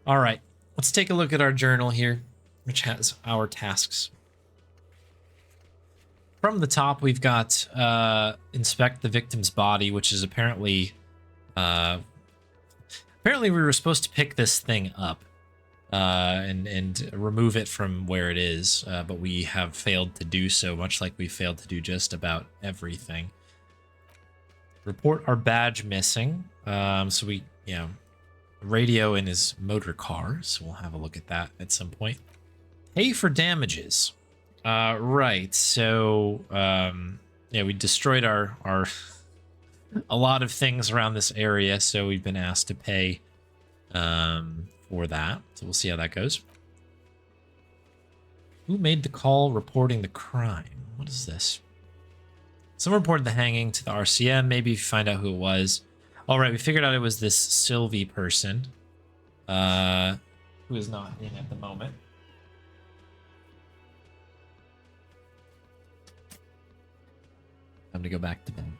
All right, let's take a look at our journal here, which has our tasks. From the top, we've got inspect the victim's body, which is uh, apparently we were supposed to pick this thing up and remove it from where it is, but we have failed to do so, much like we failed to do just about everything. Report our badge missing. So we, radio in his motor car, so we'll have a look at that at some point. Pay for damages. Right. So, we destroyed our a lot of things around this area, so we've been asked to pay for that. So we'll see how that goes. Who made the call reporting the crime? What is this? Someone reported the hanging to the RCM. Maybe if you find out who it was. All right, we figured out it was this Sylvie person, who is not in at the moment. Time to go back to bed.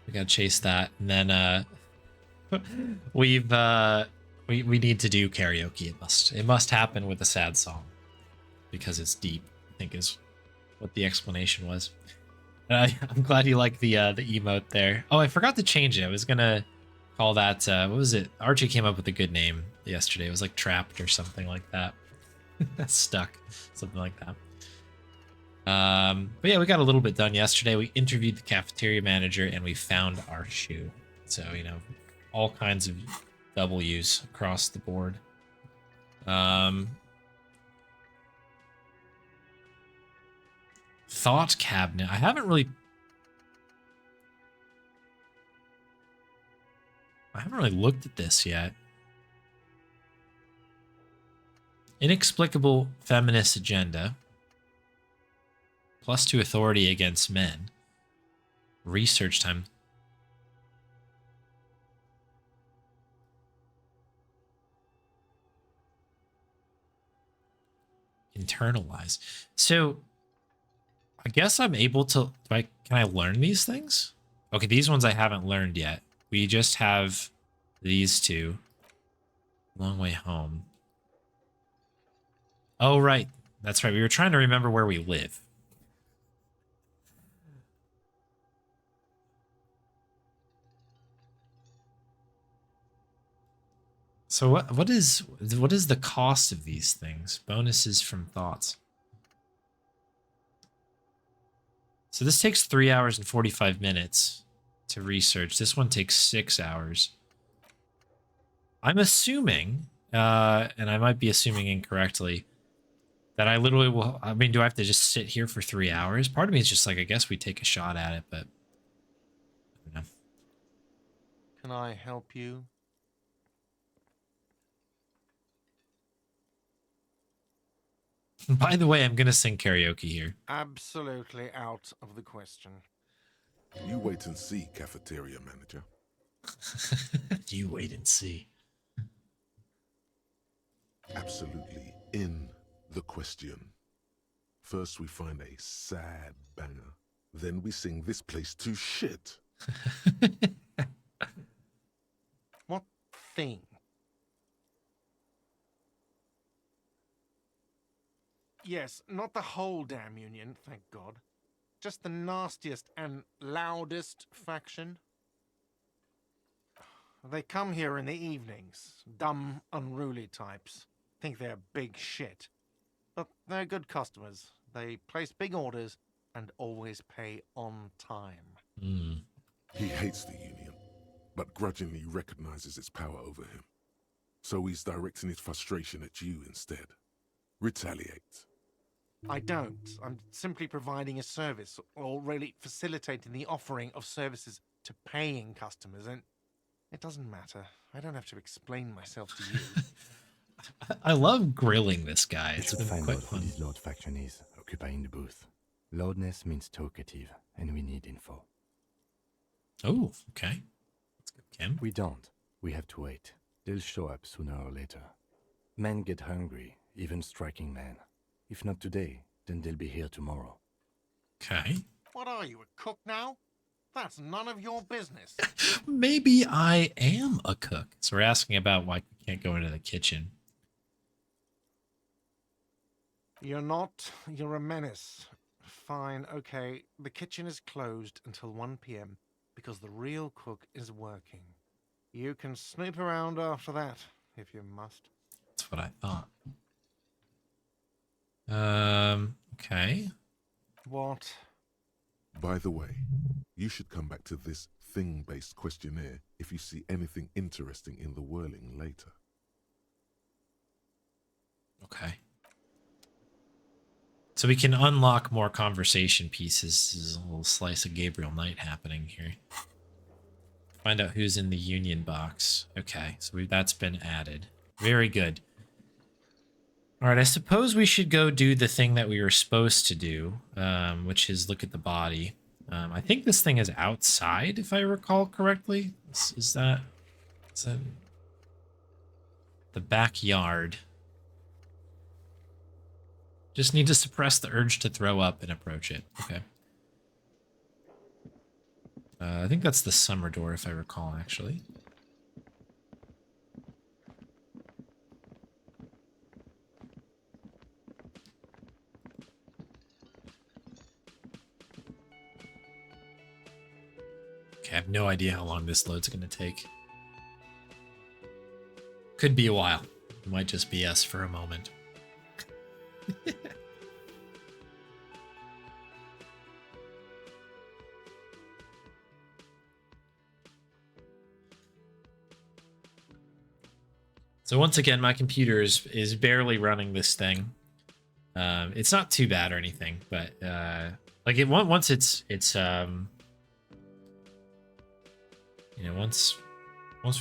We gotta chase that, and then we need to do karaoke. It must happen with a sad song because it's deep, I think is what the explanation was. I'm glad you like the emote there. Oh, I forgot to change it. I was gonna call that what was it? Archie came up with a good name yesterday. It was like trapped or something like that. Stuck, something like that. But yeah, we got a little bit done yesterday. We interviewed the cafeteria manager and we found our shoe. So, all kinds of W's across the board. Thought cabinet. I haven't really looked at this yet. Inexplicable feminist agenda. +2 authority against men. Research time. Internalize. So, I guess I'm able to... can I learn these things? Okay, these ones I haven't learned yet. We just have these two. Long way home. Oh, right. That's right. We were trying to remember where we live. So what is the cost of these things? Bonuses from thoughts. So this takes 3 hours and 45 minutes to research. This one takes 6 hours. I'm assuming, and I might be assuming incorrectly, that I literally will... I mean, do I have to just sit here for 3 hours? Part of me is just like, I guess we take a shot at it, but... I don't know. Can I help you? By the way, I'm going to sing karaoke here. Absolutely out of the question. You wait and see, cafeteria manager. You wait and see. Absolutely in the question. First we find a sad banger. Then we sing this place to shit. What thing? Yes, not the whole damn union, thank God. Just the nastiest and loudest faction. They come here in the evenings. Dumb, unruly types. Think they're big shit. But they're good customers. They place big orders and always pay on time. He hates the union, but grudgingly recognizes its power over him. So he's directing his frustration at you instead. Retaliate. I don't. I'm simply providing a service, or really facilitating the offering of services to paying customers, and it doesn't matter. I don't have to explain myself to you. I love grilling this guy. You It's should been find quite out who fun. this Lord faction is, occupying the booth. Loudness means talkative, and we need info. Oh, okay. Let's go, Kim. We don't. We have to wait. They'll show up sooner or later. Men get hungry, even striking men. If not today, then they'll be here tomorrow. Okay. What are you, a cook now? That's none of your business. Maybe I am a cook. So we're asking about why we can't go into the kitchen. You're not. You're a menace. Fine, okay. The kitchen is closed until 1 p.m. because the real cook is working. You can snoop around after that, if you must. That's what I thought. Okay. What? By the way, you should come back to this thing-based questionnaire if you see anything interesting in the whirling later. Okay. So we can unlock more conversation pieces. There's a little slice of Gabriel Knight happening here. Find out who's in the union box. Okay, so that's been added. Very good. All right, I suppose we should go do the thing that we were supposed to do, which is look at the body. I think this thing is outside, if I recall correctly. Is that the backyard? Just need to suppress the urge to throw up and approach it. Okay. I think that's the summer door, if I recall, actually. Okay, I have no idea how long this load's going to take. Could be a while. It might just be us for a moment. So once again, my computer is barely running this thing. It's not too bad or anything, but like once it's you know, once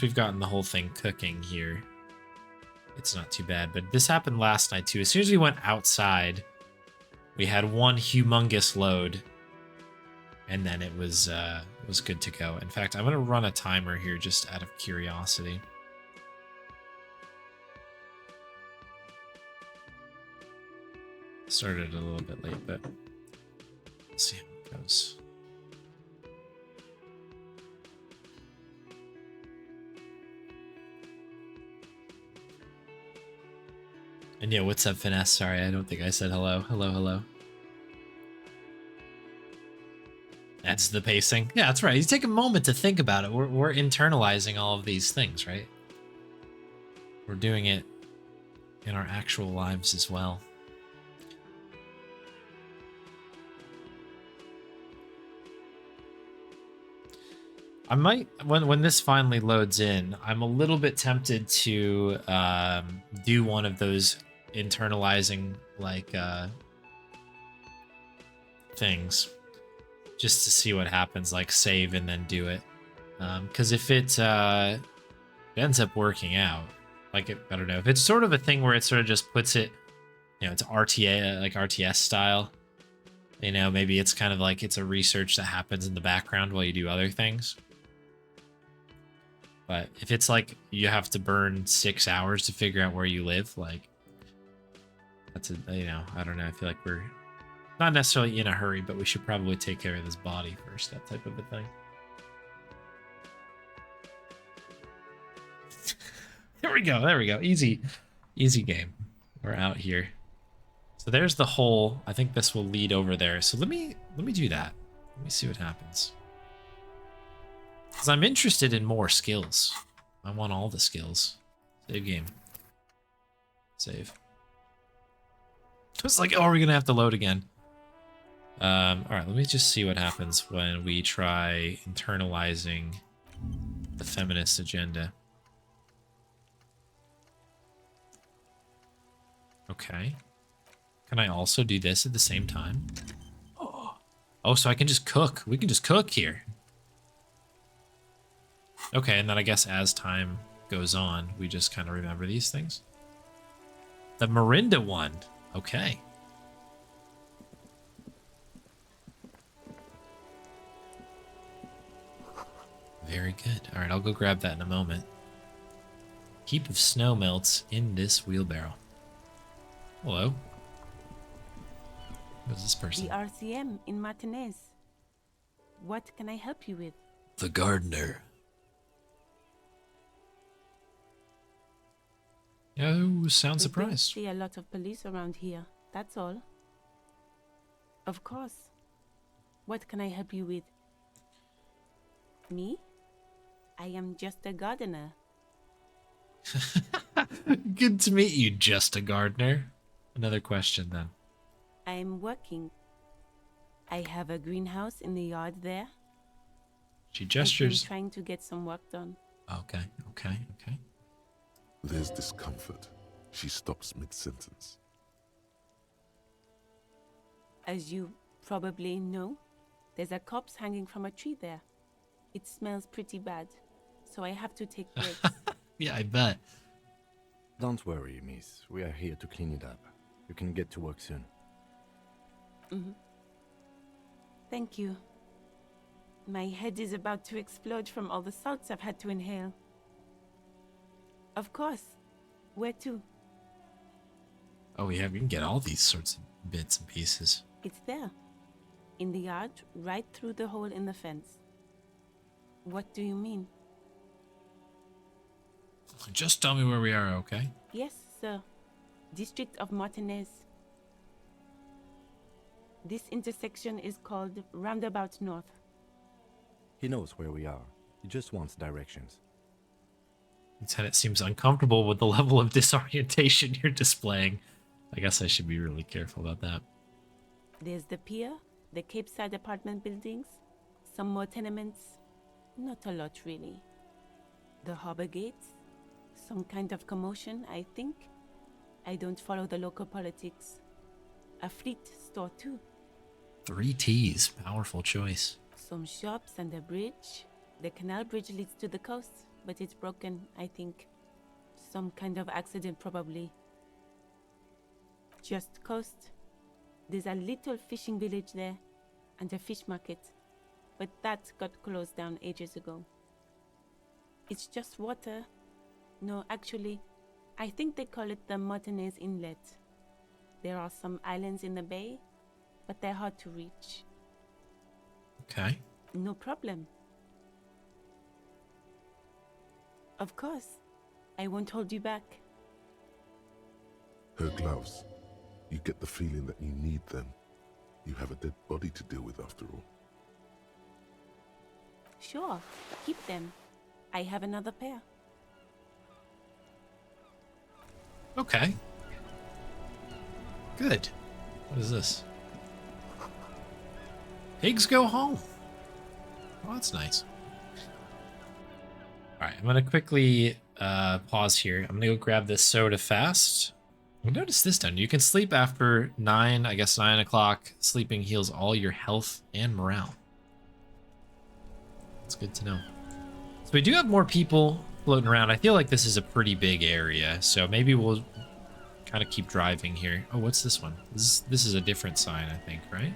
we've gotten the whole thing cooking here, it's not too bad. But this happened last night too. As soon as we went outside, we had one humongous load, and then it was good to go. In fact, I'm gonna run a timer here just out of curiosity. Started a little bit late, but let's see how it goes. And yeah, what's up, Finesse? Sorry, I don't think I said hello. Hello. That's the pacing. Yeah, that's right. You take a moment to think about it. We're internalizing all of these things, right? We're doing it in our actual lives as well. I might, when this finally loads in, I'm a little bit tempted to do one of those internalizing like things, just to see what happens, like save and then do it. Because if it ends up working out, like I don't know, if it's sort of a thing where it sort of just puts it, you know, it's RTA, like RTS style. You know, maybe it's kind of like it's a research that happens in the background while you do other things. But if it's like you have to burn 6 hours to figure out where you live, like that's a, you know, I don't know. I feel like we're not necessarily in a hurry, but we should probably take care of this body first, that type of a thing. There we go. Easy game. We're out here. So there's the hole. I think this will lead over there. So let me do that. Let me see what happens. Because I'm interested in more skills. I want all the skills. Save game. Save. It's like, oh, we're going to have to load again. All right, let me just see what happens when we try internalizing the feminist agenda. Okay. Can I also do this at the same time? Oh, so I can just cook. We can just cook here. Okay, and then I guess as time goes on, we just kind of remember these things. The Mirinda one. Okay. Very good. All right, I'll go grab that in a moment. Heap of snow melts in this wheelbarrow. Hello. Who's this person? The RCM in Martinez. What can I help you with? The gardener. Oh, sound We don't surprised. see a lot of police around here, that's all. Of course. What can I help you with? Me? I am just a gardener. Good to meet you, just a gardener. Another question then. I am working. I have a greenhouse in the yard there. She I've been gestures. trying to get some work done. Okay. There's discomfort. She stops mid-sentence. As you probably know, there's a corpse hanging from a tree there. It smells pretty bad, so I have to take breaks. Yeah, I bet. Don't worry, miss. We are here to clean it up. You can get to work soon. Thank you. My head is about to explode from all the salts I've had to inhale. Of course. Where to? Oh, yeah, we can get all these sorts of bits and pieces. It's there. In the yard, right through the hole in the fence. What do you mean? Just tell me where we are, okay? Yes, sir. District of Martinez. This intersection is called Roundabout North. He knows where we are. He just wants directions. Lieutenant seems uncomfortable with the level of disorientation you're displaying. I guess I should be really careful about that. There's the pier, the Cape Side apartment buildings, some more tenements. Not a lot, really. The harbor gates, some kind of commotion, I think. I don't follow the local politics. A fleet store, too. 3 T's. Powerful choice. Some shops and a bridge. The canal bridge leads to the coast, but it's broken, I think. Some kind of accident, probably. Just coast. There's a little fishing village there, and a fish market, but that got closed down ages ago. It's just water. No, actually, I think they call it the Martinez Inlet. There are some islands in the bay, but they're hard to reach. Okay. No problem. Of course. I won't hold you back. Her gloves. You get the feeling that you need them. You have a dead body to deal with after all. Sure, keep them. I have another pair. Okay. Good. What is this? Pigs go home. Oh, that's nice. All right, I'm going to quickly pause here. I'm going to go grab this soda fast. Notice this done. You can sleep after 9 o'clock. Sleeping heals all your health and morale. That's good to know. So we do have more people floating around. I feel like this is a pretty big area, so maybe we'll kind of keep driving here. Oh, what's this one? This is a different sign, I think, right?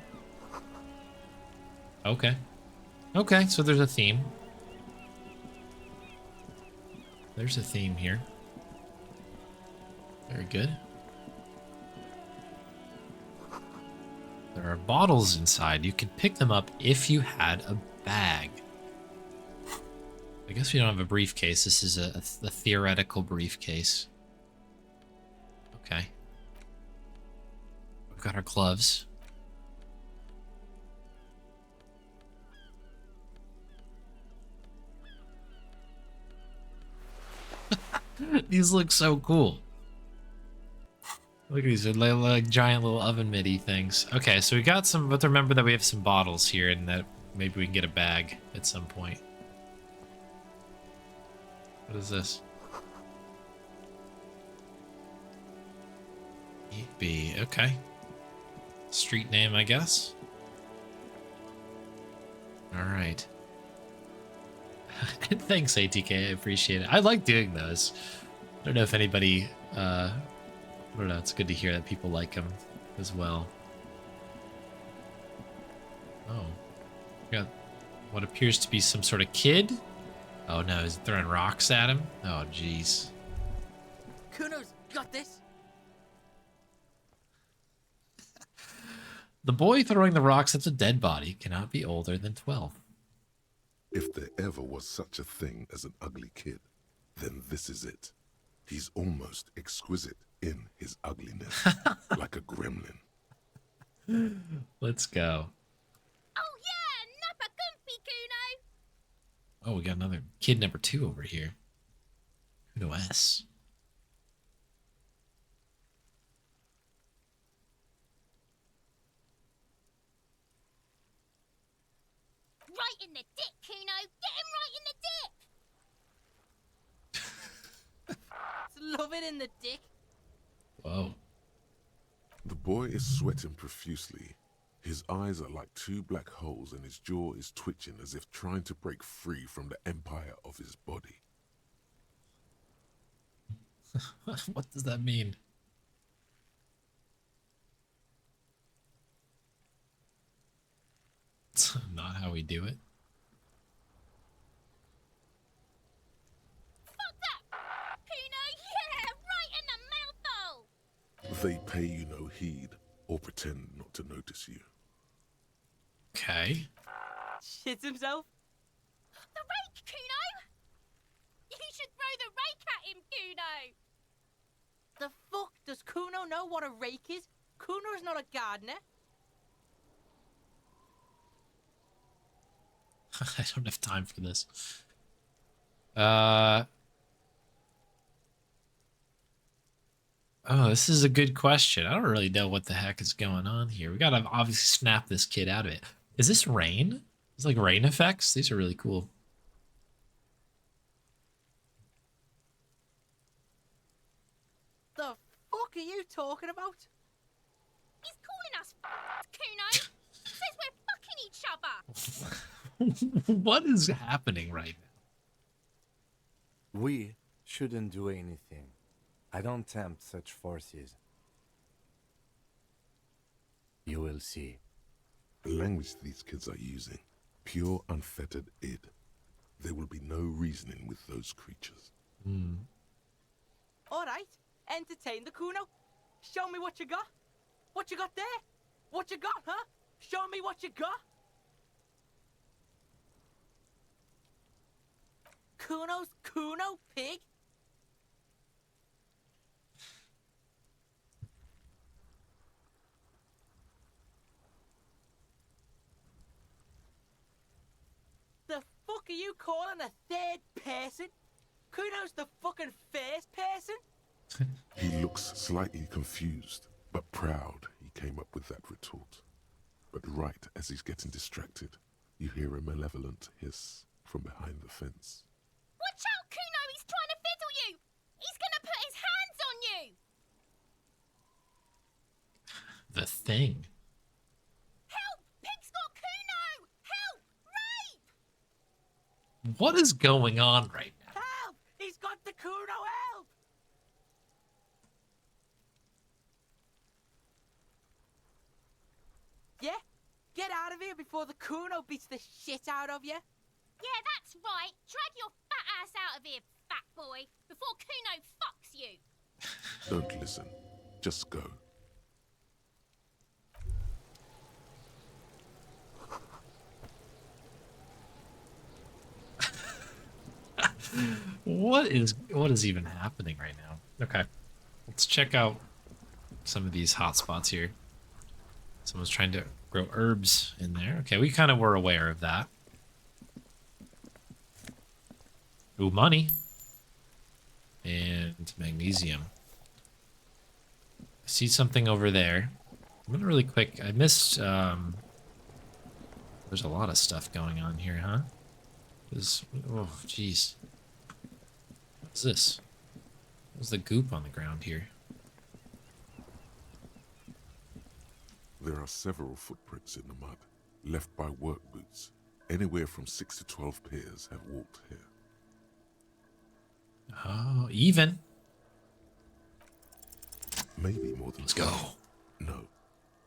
Okay. Okay, so there's a theme. There's a theme here. Very good. There are bottles inside. You can pick them up if you had a bag. I guess we don't have a briefcase. This is a theoretical briefcase. Okay. We've got our gloves. These look so cool. Look at these, they're like giant little oven mitty things. Okay, so we got some, but remember that we have some bottles here and that maybe we can get a bag at some point. What is this? EB, okay. Street name, I guess. All right. Thanks, ATK. I appreciate it. I like doing those. I don't know if anybody, I don't know. It's good to hear that people like them as well. Oh, we got what appears to be some sort of kid. Oh no, is he throwing rocks at him? Oh jeez. Kuno's got this. The boy throwing the rocks at the dead body cannot be older than 12. If there ever was such a thing as an ugly kid, then this is it. He's almost exquisite in his ugliness, like a gremlin. Let's go. Oh yeah, Nappa Gumpy Kuno! Oh, we got another kid number 2 over here. Kuno S. Right in the dick, Kuno! Get him right in the dick! Love it in the dick. Whoa. The boy is sweating profusely. His eyes are like 2 black holes and his jaw is twitching as if trying to break free from the empire of his body. What does that mean? It's not how we do it. Fuck that! Kuno, yeah! Right in the mouth hole! They pay you no heed or pretend not to notice you. Okay. Shits himself. The rake, Kuno! You should throw the rake at him, Kuno! The fuck? Does Kuno know what a rake is? Kuno's not a gardener. I don't have time for this. Oh, this is a good question. I don't really know what the heck is going on here. We gotta obviously snap this kid out of it. Is this rain? It's like rain effects. These are really cool. The fuck are you talking about? He's calling us Kuno! Says we're fucking each other! What is happening right now? We shouldn't do anything. I don't tempt such forces. You will see. The language these kids are using, pure unfettered id. There will be no reasoning with those creatures. Alright, entertain the Kuno. Show me what you got. What you got there? What you got, huh? Show me what you got. Kuno's Kuno, pig? The fuck are you calling a third person? Kuno's the fucking first person? He looks slightly confused, but proud he came up with that retort. But right as he's getting distracted, you hear a malevolent hiss from behind the fence. Watch out, Kuno! He's trying to fiddle you! He's gonna put his hands on you! The thing. Help! Pig's got Kuno! Help! Rape! What is going on right now? Help! He's got the Kuno, help! Yeah? Get out of here before the Kuno beats the shit out of you. Yeah, that's right. Drag your fat ass out of here, fat boy, before Kuno fucks you. Don't listen. Just go. What is even happening right now? Okay. Let's check out some of these hot spots here. Someone's trying to grow herbs in there. Okay, we kind of were aware of that. Ooh, money. And magnesium. I see something over there. I'm gonna really quick. I missed, there's a lot of stuff going on here, huh? Oh, jeez. What's this? What's the goop on the ground here? There are several footprints in the mud, left by work boots. Anywhere from 6 to 12 pairs have walked here. Oh, even. Maybe more than Let's go. No.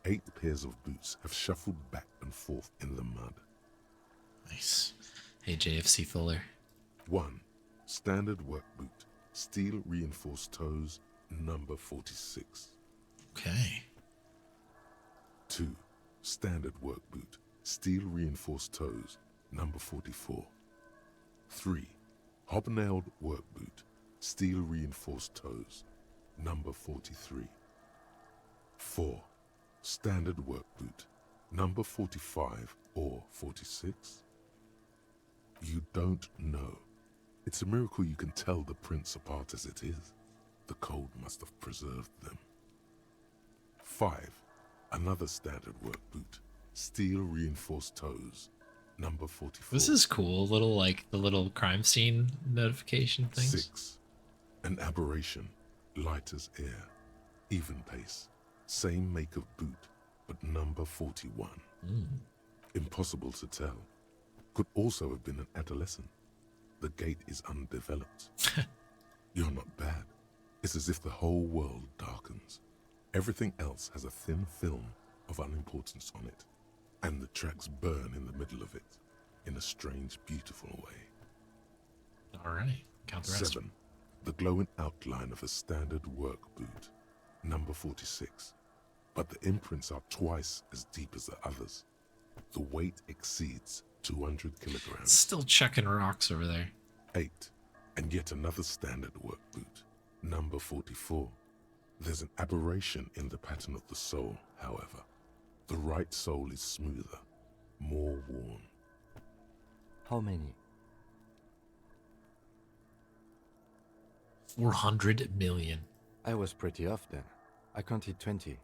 8 pairs of boots have shuffled back and forth in the mud. Nice. Hey, JFC Fuller. 1. Standard work boot. Steel reinforced toes. Number 46. Okay. 2. standard work boot, steel reinforced toes, number 44. 3. Hobnailed work boot, steel reinforced toes, number 43. 4. Standard work boot, number 45 or 46? You don't know. It's a miracle you can tell the prints apart as it is. The cold must have preserved them. 5. Another standard work boot, steel reinforced toes, number 44. This is cool. Little like the little crime scene notification things. 6. An aberration, light as air, even pace, same make of boot, but number 41. Impossible to tell. Could also have been an adolescent. The gait is undeveloped. You're not bad. It's as if the whole world darkens. Everything else has a thin film of unimportance on it, and the tracks burn in the middle of it, in a strange, beautiful way. All right. Count the rest. 7. The glowing outline of a standard work boot, number 46. But the imprints are twice as deep as the others. The weight exceeds 200 kilograms. Still checking rocks over there. 8. And yet another standard work boot, number 44. There's an aberration in the pattern of the sole, however. The right sole is smoother, more worn. How many? 400 million. I was pretty off then. I counted 20.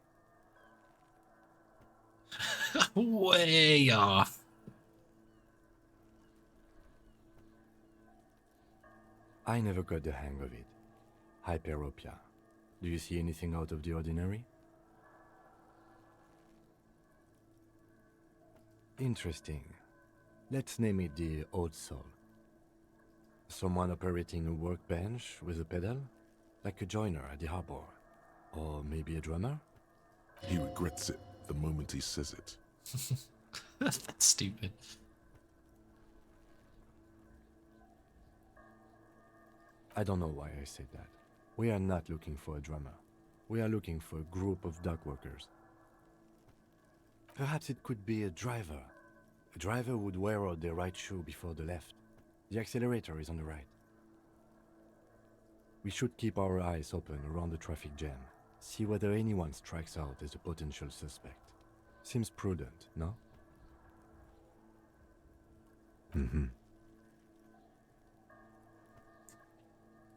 Way off. I never got the hang of it. Hyperopia. Do you see anything out of the ordinary? Interesting. Let's name it the Old Soul. Someone operating a workbench with a pedal? Like a joiner at the harbor. Or maybe a drummer? He regrets it the moment he says it. That's stupid. I don't know why I said that. We are not looking for a drummer. We are looking for a group of dock workers. Perhaps it could be a driver. A driver would wear out their right shoe before the left. The accelerator is on the right. We should keep our eyes open around the traffic jam. See whether anyone strikes out as a potential suspect. Seems prudent, no?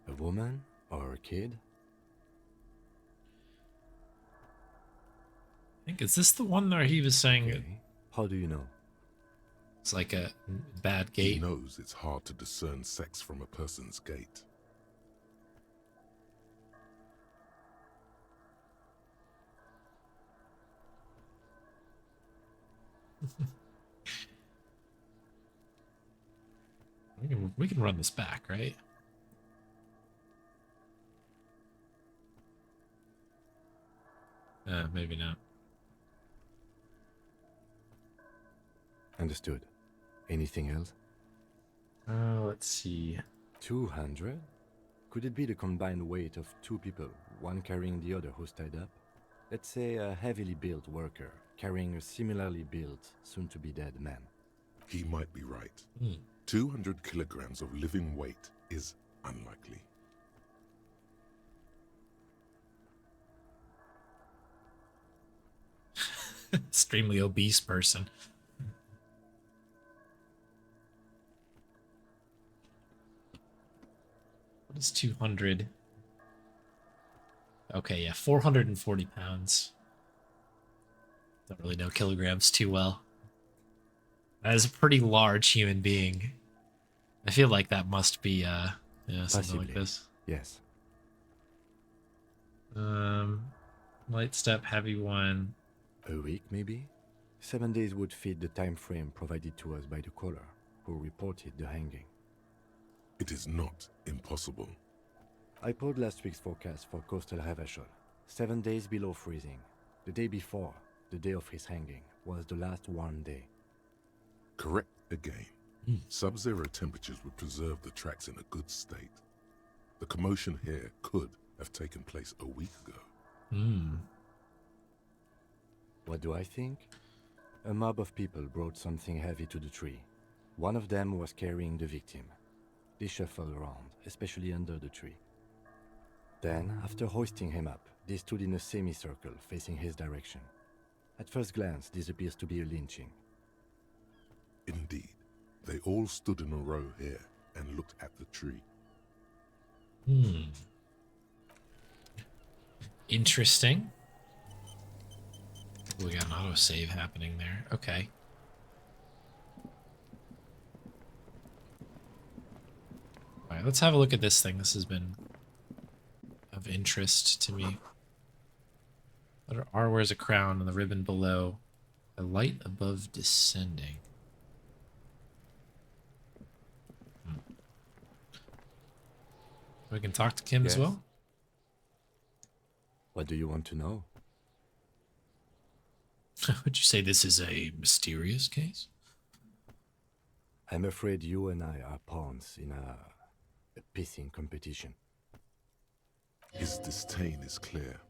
A woman or a kid? I think, is this the one where he was saying Okay. How do you know? it's like a bad He gait? knows it's hard to discern sex from a person's gait. We can run this back, right? Maybe not. Understood. Anything else? Let's see. 200? Could it be the combined weight of two people, one carrying the other who's tied up? Let's say a heavily built worker carrying a similarly built, soon-to-be-dead man. He might be right. 200 kilograms of living weight is unlikely. Extremely obese person. What is 200? Okay, yeah, 440 pounds. Don't really know kilograms too well. That is a pretty large human being. I feel like that must be, yeah, something like Possibly. this. Yes. Light step, heavy one. A week, maybe? 7 days would fit the time frame provided to us by the caller, who reported the hanging. It is not impossible. I pulled last week's forecast for coastal Revachol. 7 days below freezing. The day before, the day of his hanging, was the last warm day. Correct again. Sub-zero temperatures would preserve the tracks in a good state. The commotion here could have taken place a week ago. What do I think? A mob of people brought something heavy to the tree. One of them was carrying the victim. They shuffled around, especially under the tree. Then, after hoisting him up, they stood in a semicircle facing his direction. At first glance, this appears to be a lynching. Indeed, they all stood in a row here and looked at the tree. Interesting. We got an autosave happening there. Okay. Alright, let's have a look at this thing. This has been of interest to me. Letter R wears a crown and the ribbon below. A light above descending. We can talk to Kim as Yes. well? What do you want to know? Would you say this is a mysterious case? I'm afraid you and I are pawns in a pissing competition. His disdain is clear.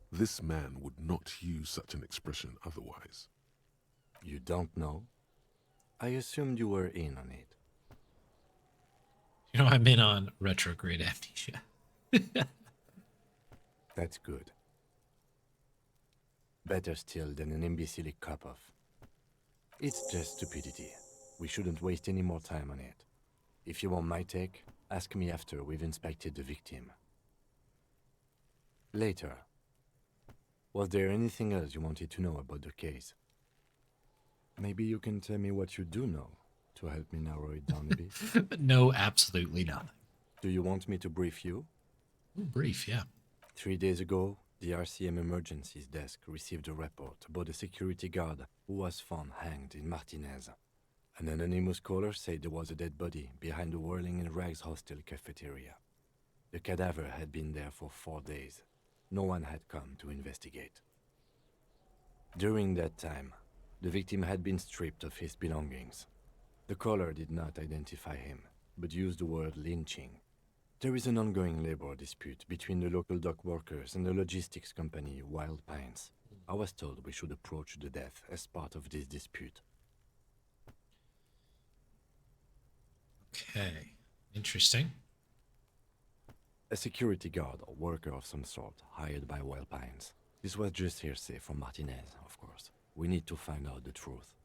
This man would not use such an expression otherwise. You don't know? I assumed you were in on it. You know, I'm in on retrograde amnesia. That's good. Better still than an imbecilic cop-off. It's just stupidity. We shouldn't waste any more time on it. If you want my take, ask me after we've inspected the victim. Later. Was there anything else you wanted to know about the case? Maybe you can tell me what you do know to help me narrow it down a bit. No, absolutely nothing. Do you want me to brief you? Ooh, brief, yeah. 3 days ago, the RCM Emergencies Desk received a report about a security guard who was found hanged in Martinez. An anonymous caller said there was a dead body behind the Whirling in Rags hostel cafeteria. The cadaver had been there for 4 days. No one had come to investigate. During that time, the victim had been stripped of his belongings. The caller did not identify him, but used the word lynching. There is an ongoing labor dispute between the local dock workers and the logistics company Wild Pines. I was told we should approach the death as part of this dispute. Okay. Interesting. A security guard or worker of some sort hired by Wild Pines. This was just hearsay from Martinez, of course. We need to find out the truth.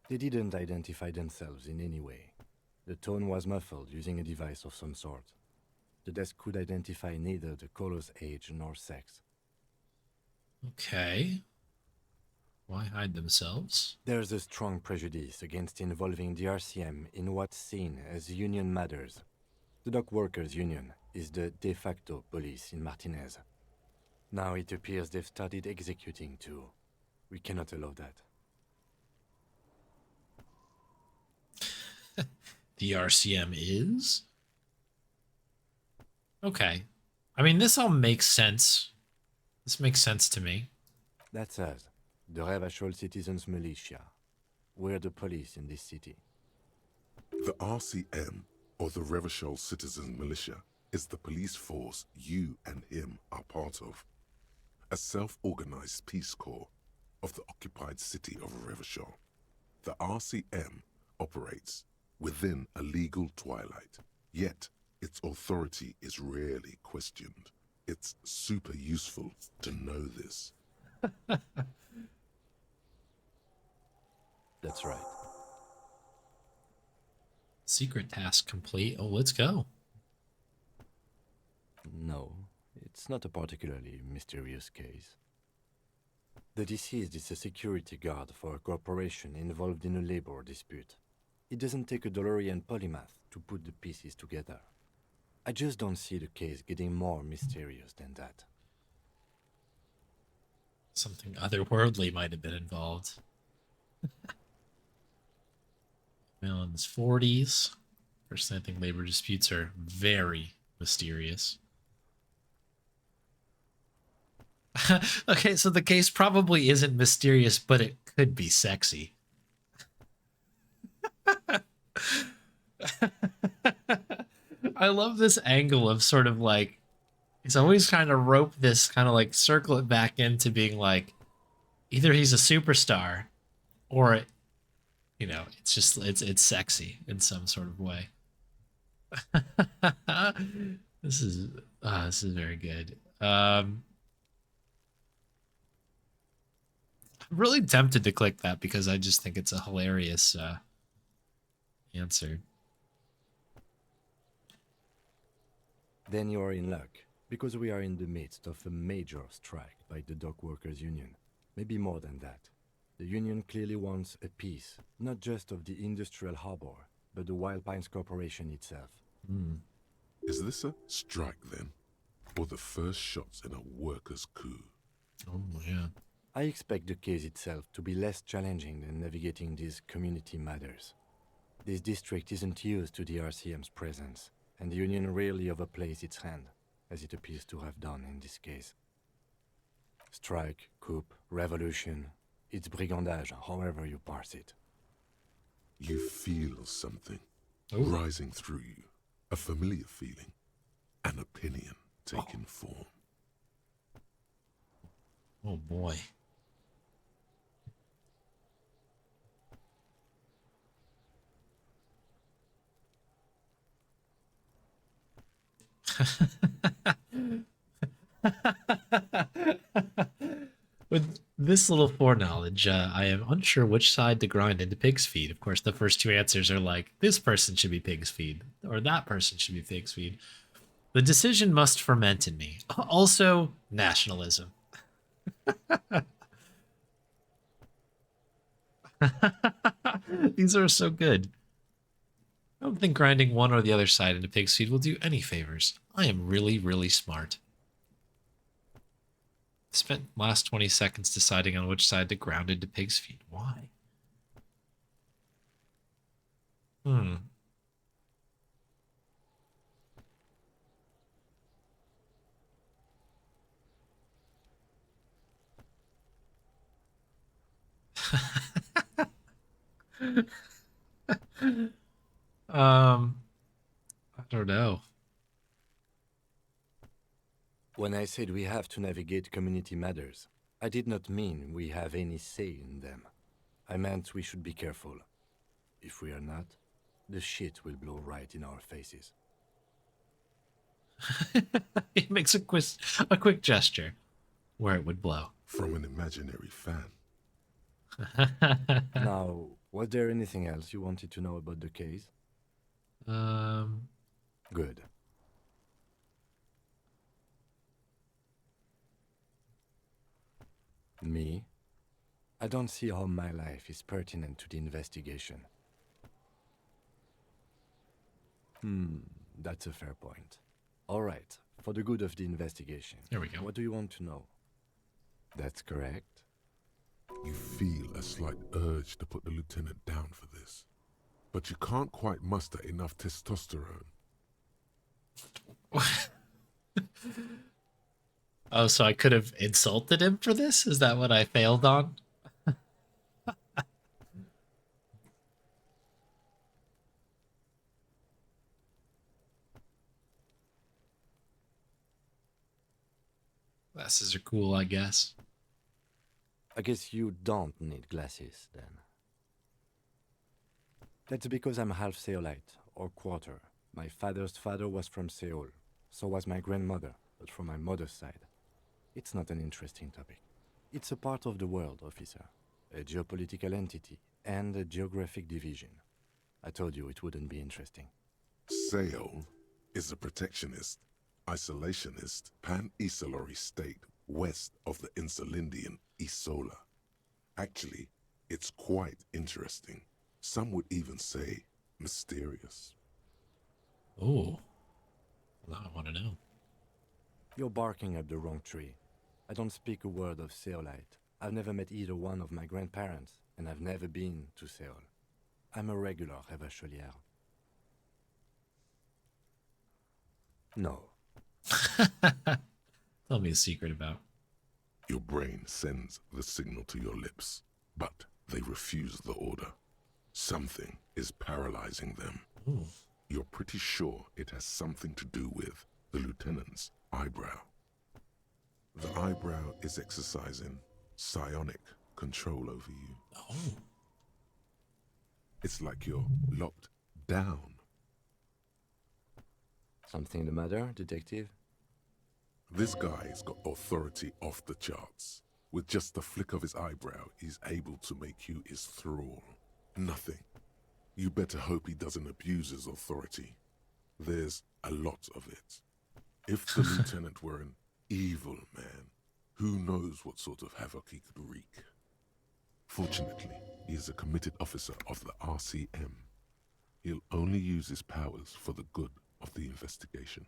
They didn't identify themselves in any way. The tone was muffled using a device of some sort. The desk could identify neither the caller's age nor sex. Okay. Why hide themselves? There's a strong prejudice against involving the RCM in what's seen as union matters. The dock workers' union is the de facto police in Martinez. Now it appears they've started executing too. We cannot allow that. The RCM is? Okay. I mean, this all makes sense. This makes sense to me. That's us, the Revachol Citizens Militia. We're the police in this city. The RCM, or the Revachol Citizen Militia, is the police force you and him are part of. A self-organized peace corps of the occupied city of Revachol. The RCM operates within a legal twilight, yet its authority is rarely questioned. It's super useful to know this. That's right. Secret task complete. Oh, let's go. No, it's not a particularly mysterious case. The deceased is a security guard for a corporation involved in a labor dispute. It doesn't take a DeLorean polymath to put the pieces together. I just don't see the case getting more mysterious than that. Something otherworldly might have been involved. Well, in his 40s. Personally, I think labor disputes are very mysterious. Okay, so the case probably isn't mysterious, but it could be sexy. I love this angle of sort of like, he's always trying to rope this, kind of like circle it back into being like, either he's a superstar or you know, it's just it's sexy in some sort of way. this is this is very good. I'm really tempted to click that because I just think it's a hilarious answer. Then you are in luck, because we are in the midst of a major strike by the dock workers union. Maybe more than that. The union clearly wants a piece, not just of the industrial harbor, but the Wild Pines Corporation itself. Is this a strike then? Or the first shots in a workers' coup? Oh yeah. I expect the case itself to be less challenging than navigating these community matters. This district isn't used to the RCM's presence, and the Union rarely overplays its hand, as it appears to have done in this case. Strike, coup, revolution, it's brigandage, however you parse it. You feel something Ooh. rising through you, a familiar feeling, an opinion taking form. Oh boy. With this little foreknowledge, I am unsure which side to grind into pig's feed. Of course, the first two answers are like, this person should be pig's feed, or that person should be pig's feed. The decision must ferment in me. Also, nationalism. These are so good. I don't think grinding one or the other side into pig's feed will do any favors. I am really, really smart. Spent last 20 seconds deciding on which side to ground into pig's feet. Why? I don't know. When I said we have to navigate community matters, I did not mean we have any say in them. I meant we should be careful. If we are not, the shit will blow right in our faces. He makes a quick gesture where it would blow. From an imaginary fan. Now, was there anything else you wanted to know about the case? Good. Me? I don't see how my life is pertinent to the investigation. That's a fair point. All right, for the good of the investigation. There we go. What do you want to know? That's correct. You feel a slight urge to put the lieutenant down for this. But you can't quite muster enough testosterone. Oh, so I could have insulted him for this? Is that what I failed on? Glasses are cool, I guess. I guess you don't need glasses, then. That's because I'm half Seolite, or quarter. My father's father was from Seoul. So was my grandmother, but from my mother's side. It's not an interesting topic. It's a part of the world, officer. A geopolitical entity, and a geographic division. I told you it wouldn't be interesting. Seoul is a protectionist, isolationist, pan-Isolari state west of the Insulindian Isola. Actually, it's quite interesting. Some would even say mysterious. Oh. Now I want to know. You're barking up the wrong tree. I don't speak a word of Seolite. I've never met either one of my grandparents, and I've never been to Seoul. I'm a regular Revacholière. No. Tell me a secret about. Your brain sends the signal to your lips, but they refuse the order. Something is paralyzing them. Ooh. You're pretty sure it has something to do with the lieutenant's eyebrow. The eyebrow is exercising psionic control over you. Oh. It's like you're locked down. Something the matter, detective? This guy's got authority off the charts. With just the flick of his eyebrow, he's able to make you his thrall. Nothing. You better hope he doesn't abuse his authority. There's a lot of it. If the lieutenant were an evil man, who knows what sort of havoc he could wreak. Fortunately, he is a committed officer of the RCM. He'll only use his powers for the good of the investigation.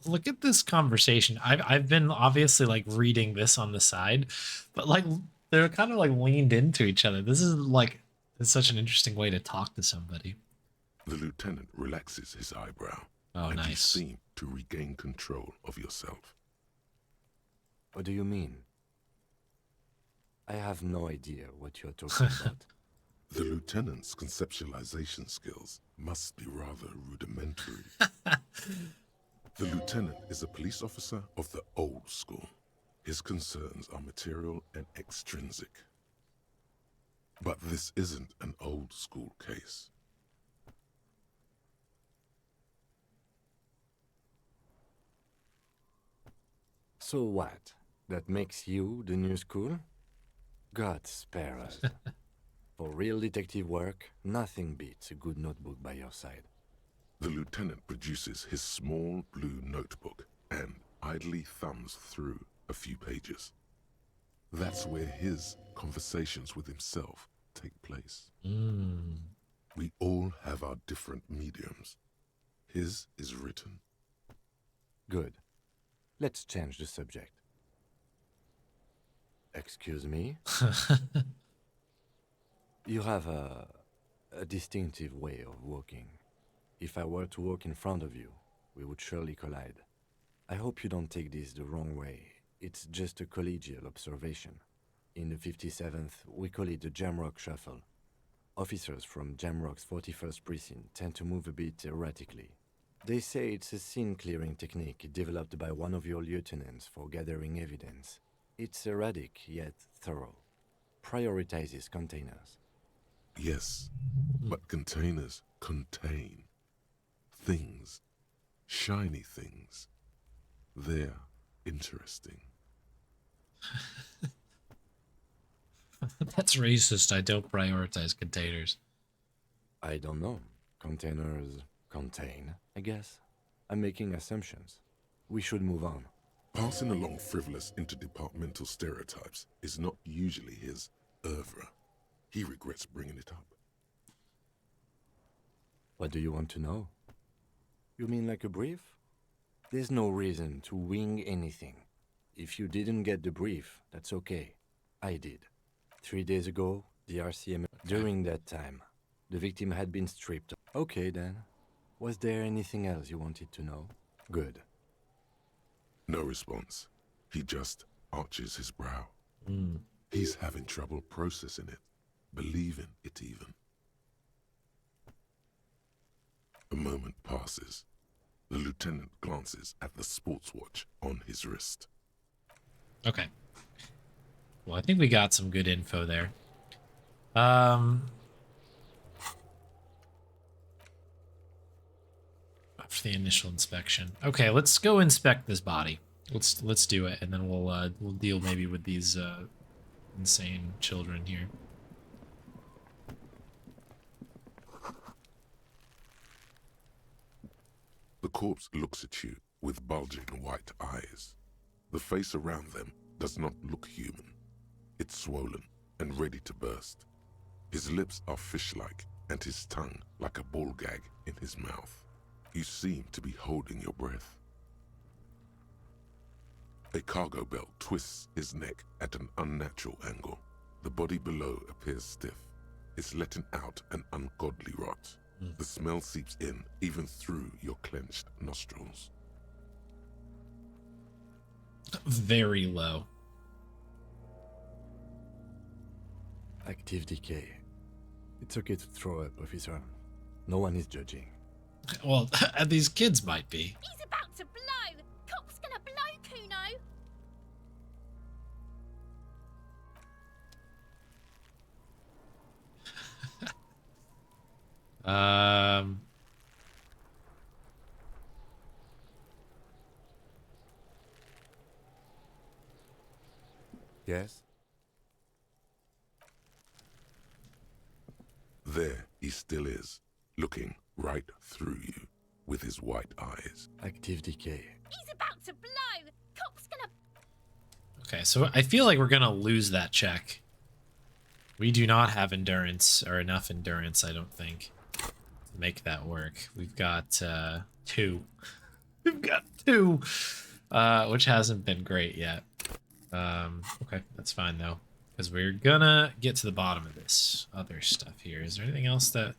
Look at this conversation. I've been obviously like reading this on the side, but like they're kind of like leaned into each other. This is like it's such an interesting way to talk to somebody. The lieutenant relaxes his eyebrow. Oh, and nice. You seem to regain control of yourself. What do you mean? I have no idea what you're talking about. The lieutenant's conceptualization skills must be rather rudimentary. The lieutenant is a police officer of the old school. His concerns are material and extrinsic. But this isn't an old school case. So what? That makes you the new school? God spare us. For real detective work, nothing beats a good notebook by your side. The lieutenant produces his small blue notebook and idly thumbs through a few pages. That's where his conversations with himself take place. We all have our different mediums. His is written. Good. Let's change the subject. Excuse me? You have a distinctive way of walking. If I were to walk in front of you, we would surely collide. I hope you don't take this the wrong way. It's just a collegial observation. In the 57th, we call it the Jamrock Shuffle. Officers from Jamrock's 41st Precinct tend to move a bit erratically. They say it's a scene-clearing technique developed by one of your lieutenants for gathering evidence. It's erratic, yet thorough. Prioritizes containers. Yes, but containers contain things, shiny things. They're interesting. That's racist. I don't prioritize containers. I don't know. Containers contain, I guess. I'm making assumptions. We should move on. Passing along frivolous interdepartmental stereotypes is not usually his oeuvre. He regrets bringing it up. What do you want to know? You mean like a brief? There's no reason to wing anything. If you didn't get the brief, that's okay. I did. 3 days ago, the RCM... During that time, the victim had been stripped. Okay then. Was there anything else you wanted to know? Good. No response. He just arches his brow. He's having trouble processing it, believing it even. A moment passes. The lieutenant glances at the sports watch on his wrist. Okay. Well, I think we got some good info there. After the initial inspection. Okay, let's go inspect this body. Let's do it, and then we'll deal maybe with these insane children here. The corpse looks at you with bulging white eyes. The face around them does not look human. It's swollen and ready to burst. His lips are fish-like and his tongue like a ball gag in his mouth. You seem to be holding your breath. A cargo belt twists his neck at an unnatural angle. The body below appears stiff. It's letting out an ungodly rot. The smell seeps in even through your clenched nostrils. Very low. Active decay. It's okay to throw up, officer. No one is judging. Well, these kids might be. He's about to blow! Cop's gonna blow, Kuno! Um, Yes? There he still is, looking right through you with his white eyes. Active decay. He's about to blow. Cop's gonna. okay, so I feel like we're gonna lose that check. We do not have endurance, or enough endurance, I don't think, to make that work. We've got 2. We've got 2, which hasn't been great yet. Okay, that's fine though, because we're gonna get to the bottom of this other stuff here. Is there anything else that...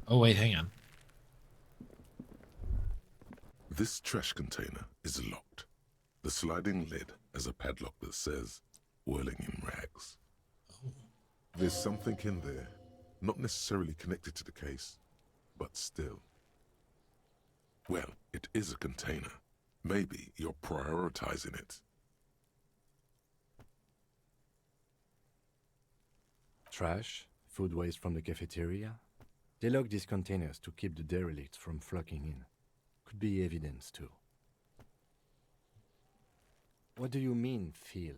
Oh wait, hang on. This trash container is locked. The sliding lid has a padlock that says, whirling in rags. There's something in there, not necessarily connected to the case, but still. Well, it is a container. Maybe you're prioritizing it. Trash, food waste from the cafeteria. They lock these containers to keep the derelicts from flocking in. Could be evidence too. What do you mean, feel?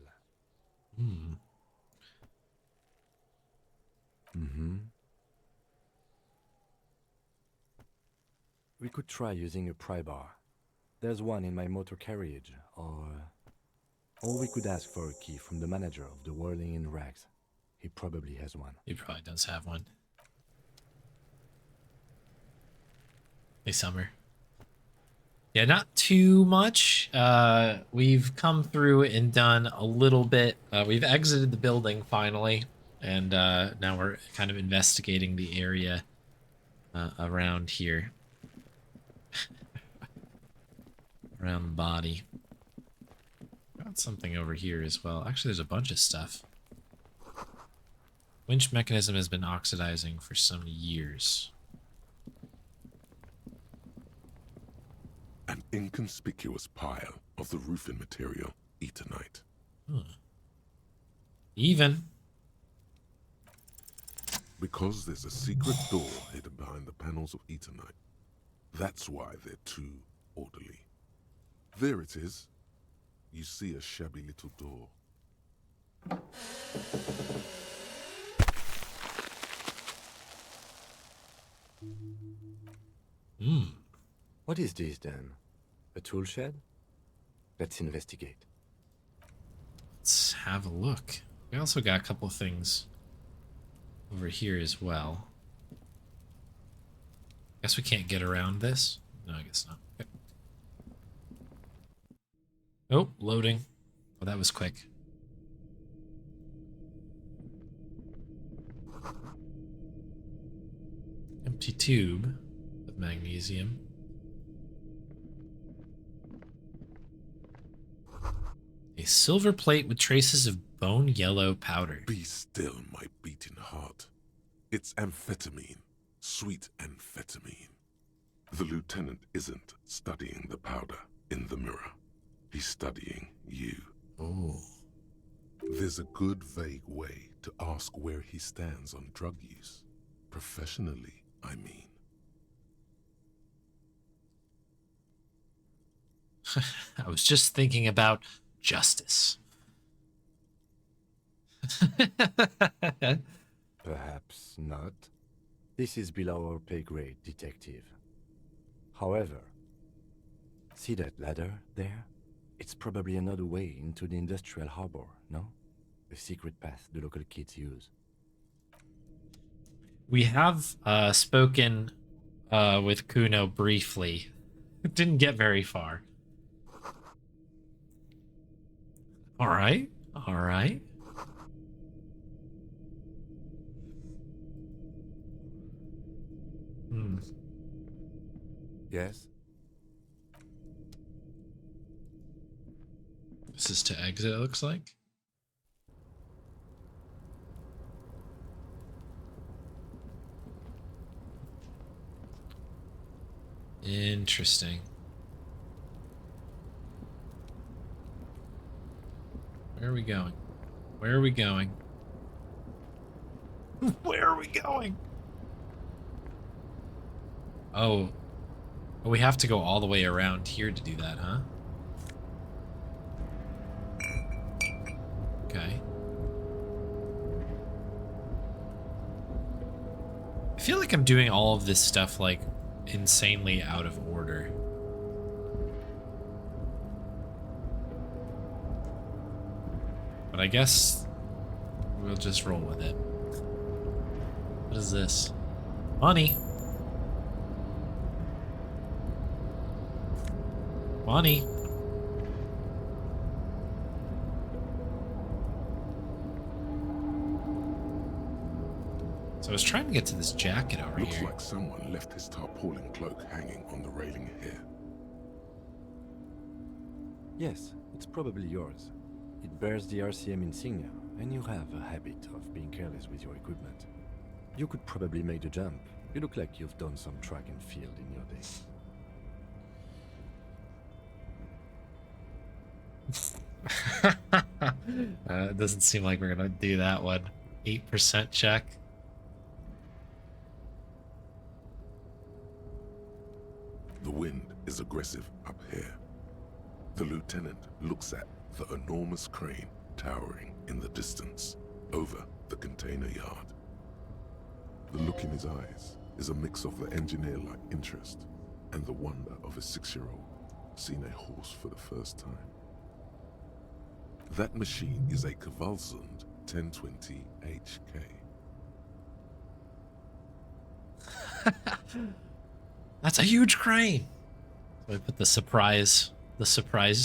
We could try using a pry bar. There's one in my motor carriage, or we could ask for a key from the manager of the Whirling in Rags. He probably has one. He probably does have one. Hey, Summer. Yeah, not too much. We've come through and done a little bit. We've exited the building finally, and now we're kind of investigating the area around here. Around the body. Got something over here as well. Actually, there's a bunch of stuff. Winch mechanism has been oxidizing for some years. An inconspicuous pile of the roofing material, Eternite. Even. Because there's a secret door hidden behind the panels of Eternite. That's why they're too orderly. There it is. You see a shabby little door. What is this then? A tool shed? Let's investigate. Let's have a look. We also got a couple of things over here as well. Guess we can't get around this? No, I guess not. Okay. Oh, loading. Oh, that was quick. Empty tube of magnesium. A silver plate with traces of bone yellow powder. Be still, my beating heart. It's amphetamine. Sweet amphetamine. The lieutenant isn't studying the powder in the mirror. He's studying you. Oh. There's a good vague way to ask where he stands on drug use. Professionally, I mean. I was just thinking about justice. Perhaps not. This is below our pay grade, detective. However, see that ladder there? It's probably another way into the industrial harbor, no? A secret path the local kids use. We have spoken with Kuno briefly. It didn't get very far. All right. All right. Yes? This is to exit, it looks like. Interesting. Where are we going? Where are we going? Where are we going? Oh. Oh, we have to go all the way around here to do that, huh? Okay. I feel like I'm doing all of this stuff, like, insanely out of order. But I guess we'll just roll with it. What is this? Money. Money. So I was trying to get to this jacket over Looks here. like someone left his tarpaulin cloak hanging on the railing here. Yes, it's probably yours. It bears the RCM insignia, and you have a habit of being careless with your equipment. You could probably make the jump. You look like you've done some track and field in your day. It doesn't seem like we're gonna do that one. 8% check. The wind is aggressive up here. The lieutenant looks at the enormous crane towering in the distance over the container yard. The look in his eyes is a mix of the engineer-like interest and the wonder of a 6-year-old seeing a horse for the first time. That machine is a Kvalsund 1020 HK. That's a huge crane. So I put the surprise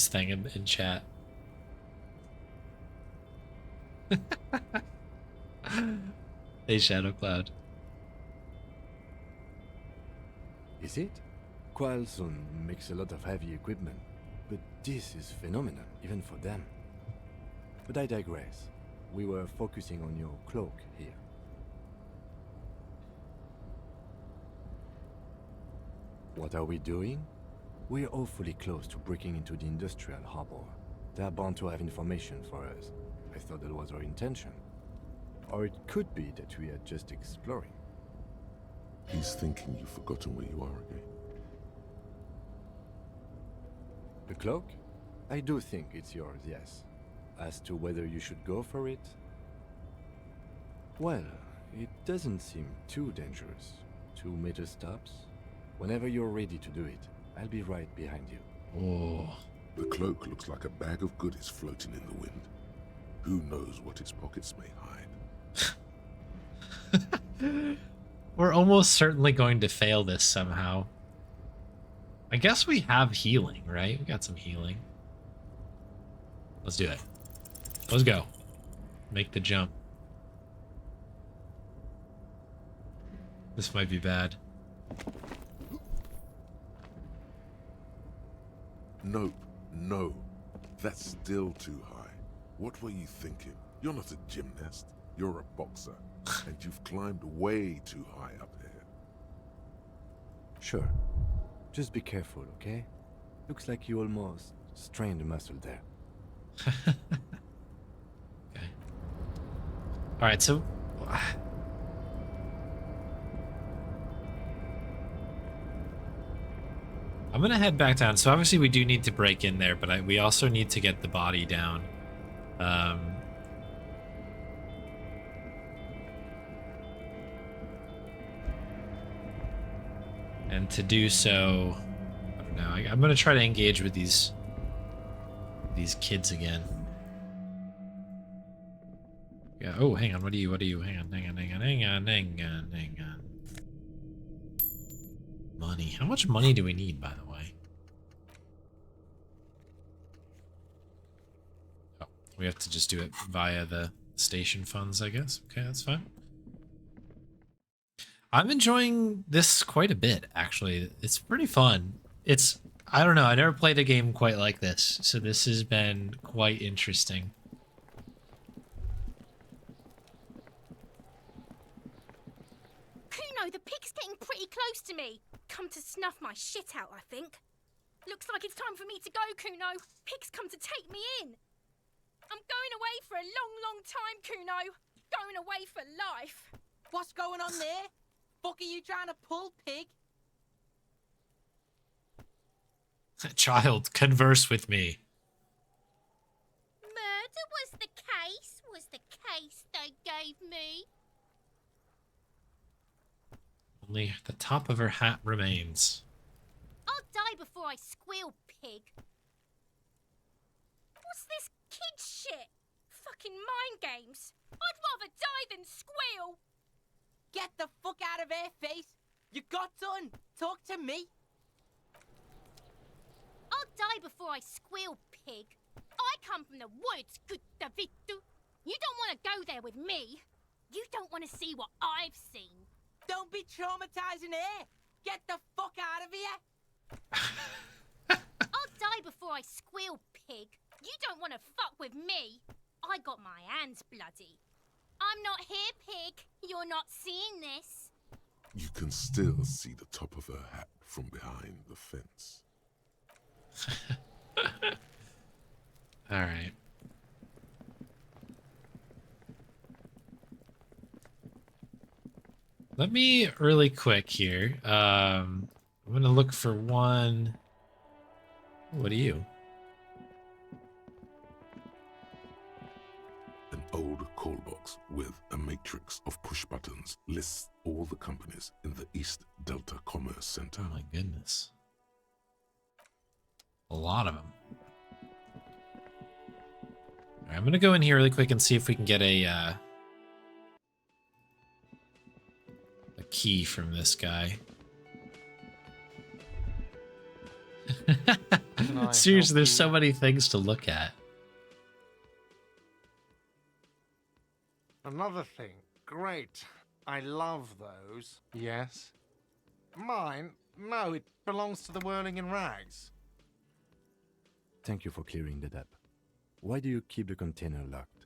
thing in chat. Hey, Shadow Cloud. Is it? Kvalsund makes a lot of heavy equipment, but this is phenomenal, even for them. But I digress. We were focusing on your cloak here. What are we doing? We're awfully close to breaking into the industrial harbor. They're bound to have information for us. I thought that was our intention. Or it could be that we are just exploring. He's thinking you've forgotten where you are again. The cloak? I do think it's yours, yes. As to whether you should go for it? Well, it doesn't seem too dangerous. 2 meter stops. Whenever you're ready to do it, I'll be right behind you. Oh. The cloak looks like a bag of goodies floating in the wind. Who knows what its pockets may hide? We're almost certainly going to fail this somehow. I guess we have healing, right? We got some healing. Let's do it. Let's go. Make the jump. This might be bad. Nope, no. That's still too high. What were you thinking? You're not a gymnast. You're a boxer. And you've climbed way too high up here. Sure. Just be careful, okay? Looks like you almost strained a muscle there. Okay. Alright, so... I'm gonna head back down. So obviously we do need to break in there, but we also need to get the body down. And to do so, I don't know. I'm gonna try to engage with these kids again. Yeah. Oh, hang on. What are you? Hang on. Money. How much money do we need, by the way? Oh, we have to just do it via the station funds, I guess. Okay, that's fine. I'm enjoying this quite a bit, actually. It's pretty fun. I don't know, I never played a game quite like this, so this has been quite interesting. Kuno, the pig's getting pretty close to me. Come to snuff my shit out, I think. Looks like it's time for me to go, Kuno. Pig's come to take me in. I'm going away for a long, long time, Kuno. Going away for life. What's going on there? Fuck are you trying to pull, pig? Child, converse with me. Murder was the case they gave me. Only the top of her hat remains. I'll die before I squeal, pig. What's this kid shit? Fucking mind games. I'd rather die than squeal. Get the fuck out of here, face. You got done. Talk to me. I'll die before I squeal, pig. I come from the woods, good Davidu. You don't want to go there with me. You don't want to see what I've seen. Don't be traumatizing here. Get the fuck out of here. I'll die before I squeal, pig. You don't want to fuck with me. I got my hands bloody. I'm not here, pig. You're not seeing this. You can still see the top of her hat from behind the fence. All right. Let me really quick here. I'm gonna look for one. What are you? An old call box with a matrix of push buttons lists all the companies in the East Delta Commerce Center. Oh my goodness. A lot of them. All right, I'm gonna go in here really quick and see if we can get a key from this guy. Seriously, there's so many things to look at. Another thing. Great. I love those. Yes. Mine? No, it belongs to the Whirling in Rags. Thank you for clearing that up. Why do you keep the container locked?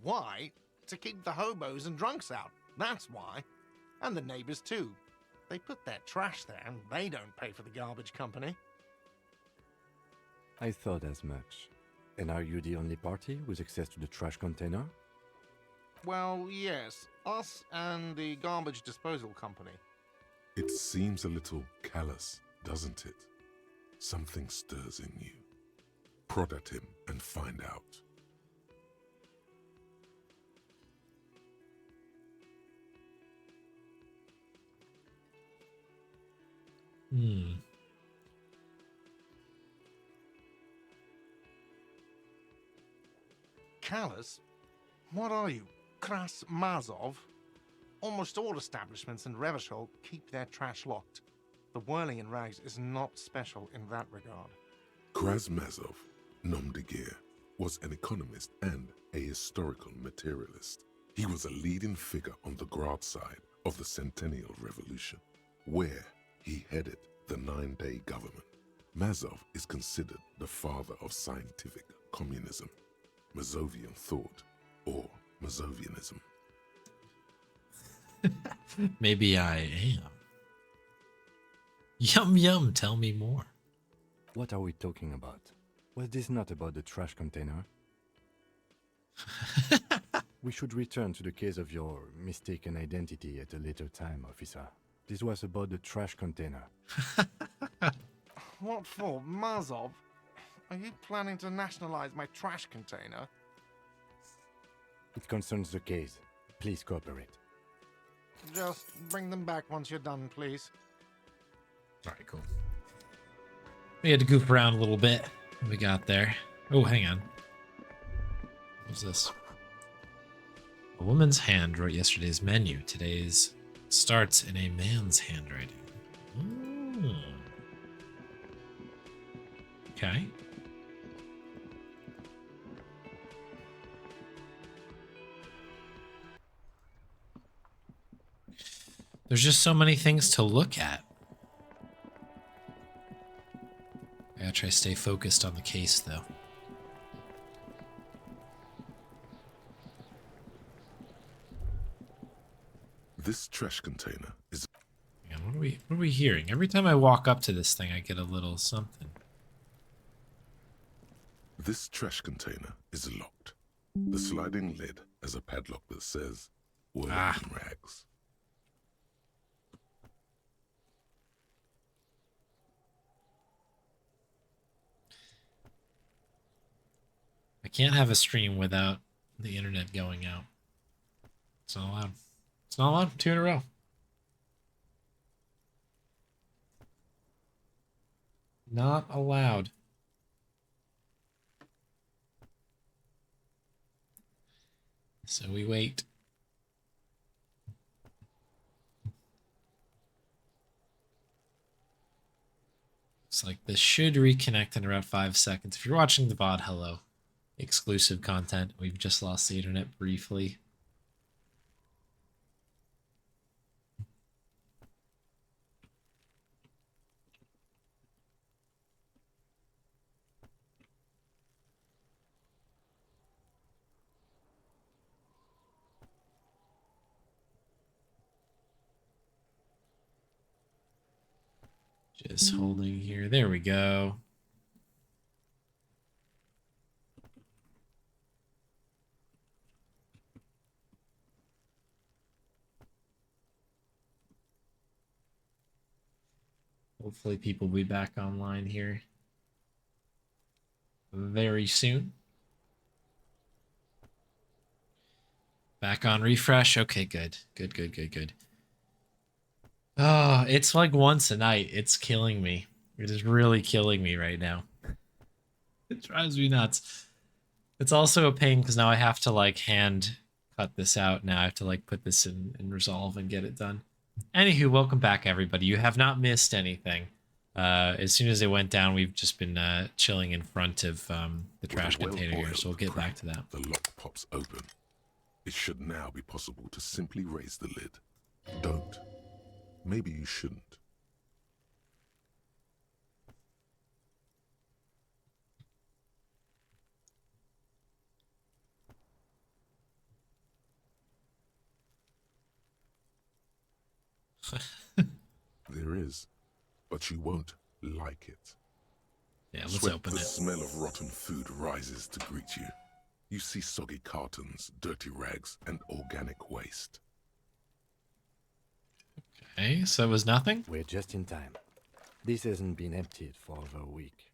Why? To keep the hobos and drunks out. That's why. And the neighbors too. They put their trash there and they don't pay for the garbage company. I thought as much. And are you the only party with access to the trash container? Well, yes. Us and the garbage disposal company. It seems a little callous, doesn't it? Something stirs in you. Prod at him and find out. Callous? What are you? Kras Mazov? Almost all establishments in Revachol keep their trash locked. The Whirling in Rags is not special in that regard. Krasmazov, nom de guerre, was an economist and a historical materialist. He was a leading figure on the Grad side of the Centennial Revolution, where he headed the 9-day government. Mazov is considered the father of scientific communism, Mazovian thought, or Mazovianism. Maybe I am. Yum yum, tell me more. What are we talking about? Was this not about the trash container? We should return to the case of your mistaken identity at a later time, officer. This was about the trash container. What for? Mazov? Are you planning to nationalize my trash container? It concerns the case. Please cooperate. Just bring them back once you're done, please. All right, cool. We had to goof around a little bit. What we got there? Oh, hang on. What's this? A woman's hand wrote yesterday's menu. Today's starts in a man's handwriting. Ooh. Okay. There's just so many things to look at. I gotta try to stay focused on the case, though. This trash container is... Man, what are we hearing? Every time I walk up to this thing, I get a little something. This trash container is locked. The sliding lid has a padlock that says, Whirling in Rags. I can't have a stream without the internet going out. It's not allowed. It's not allowed. 2 in a row. Not allowed. So we wait. Looks like this should reconnect in around 5 seconds. If you're watching the VOD, hello. Exclusive content. We've just lost the internet briefly. Just holding here. There we go. Hopefully people will be back online here very soon. Back on refresh. Okay, good. Good. Oh, it's like once a night. It's killing me. It is really killing me right now. It drives me nuts. It's also a pain because now I have to like hand cut this out. Now I have to like put this in Resolve and get it done. Anywho, welcome back everybody. You have not missed anything. As soon as it went down, we've just been chilling in front of the trash container here, so we'll get back to that. The lock pops open. It should now be possible to simply raise the lid. Don't. Maybe you shouldn't. There is, but you won't like it. Yeah, let's open The it. smell of rotten food rises to greet you. You see soggy cartons, dirty rags, and organic waste. Okay, so it was nothing? We're just in time. This hasn't been emptied for over a week.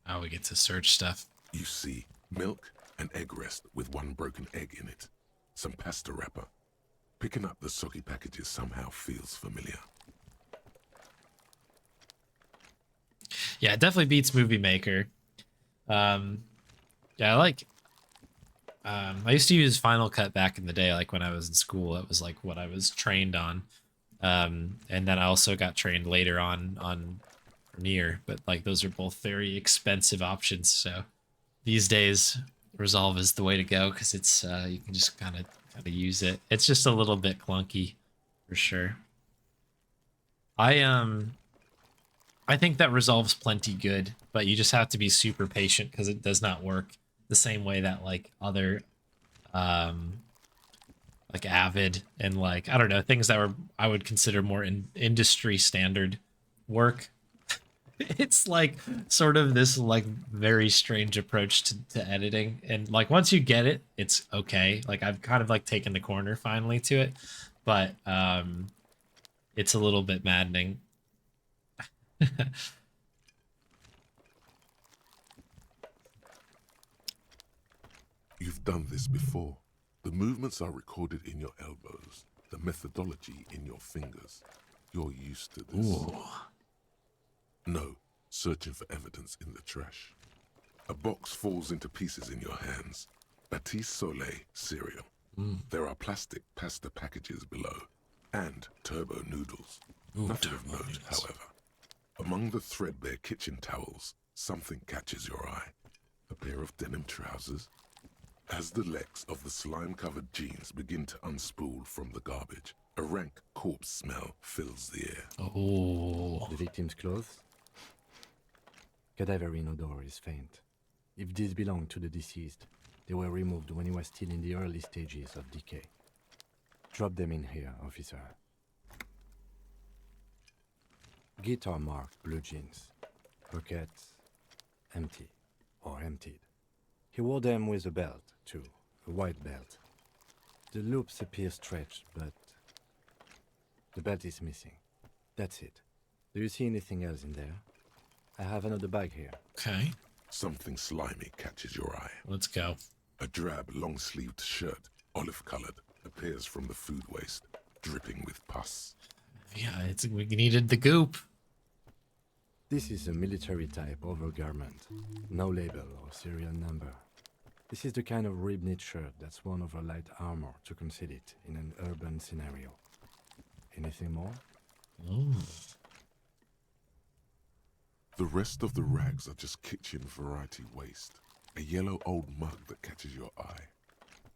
Oh, we get to search stuff. You see milk and egg rest with one broken egg in it. Some pasta wrapper. Picking up the soggy packages somehow feels familiar. Yeah, it definitely beats Movie Maker. Yeah, I used to use Final Cut back in the day, like when I was in school. It was like what I was trained on. And then I also got trained later on Premiere, but like those are both very expensive options. So these days, Resolve is the way to go because it's you can just kind of use it. It's just a little bit clunky, for sure. I think that Resolve's plenty good, but you just have to be super patient because it does not work the same way that like other like Avid and like I don't know, things that I would consider more industry standard work. It's like sort of this like very strange approach to editing, and like once you get it, it's okay. Like I've kind of like taken the corner finally to it, but it's a little bit maddening. You've done this before. The movements are recorded in your elbows, the methodology in your fingers. You're used to this. Ooh. No, searching for evidence in the trash. A box falls into pieces in your hands. Batiste Soleil cereal. There are plastic pasta packages below, and turbo noodles. Ooh, Nothing of turbo note, noodles. however. Among the threadbare kitchen towels, something catches your eye. A pair of denim trousers. As the legs of the slime-covered jeans begin to unspool from the garbage, a rank corpse smell fills the air. Oh. The victim's clothes? Cadaverine odor is faint. If these belong to the deceased, they were removed when he was still in the early stages of decay. Drop them in here, officer. Guitar marked blue jeans. Pockets empty or emptied. He wore them with a belt, too. A white belt. The loops appear stretched, but the belt is missing. That's it. Do you see anything else in there? I have another bag here. Okay. Something slimy catches your eye. Let's go. A drab, long-sleeved shirt, olive-colored, appears from the food waste, dripping with pus. Yeah, we needed the goop. This is a military type overgarment. No label or serial number. This is the kind of rib-knit shirt that's worn over light armor to conceal it in an urban scenario. Anything more? Ooh. The rest of the rags are just kitchen variety waste. A yellow old mug that catches your eye.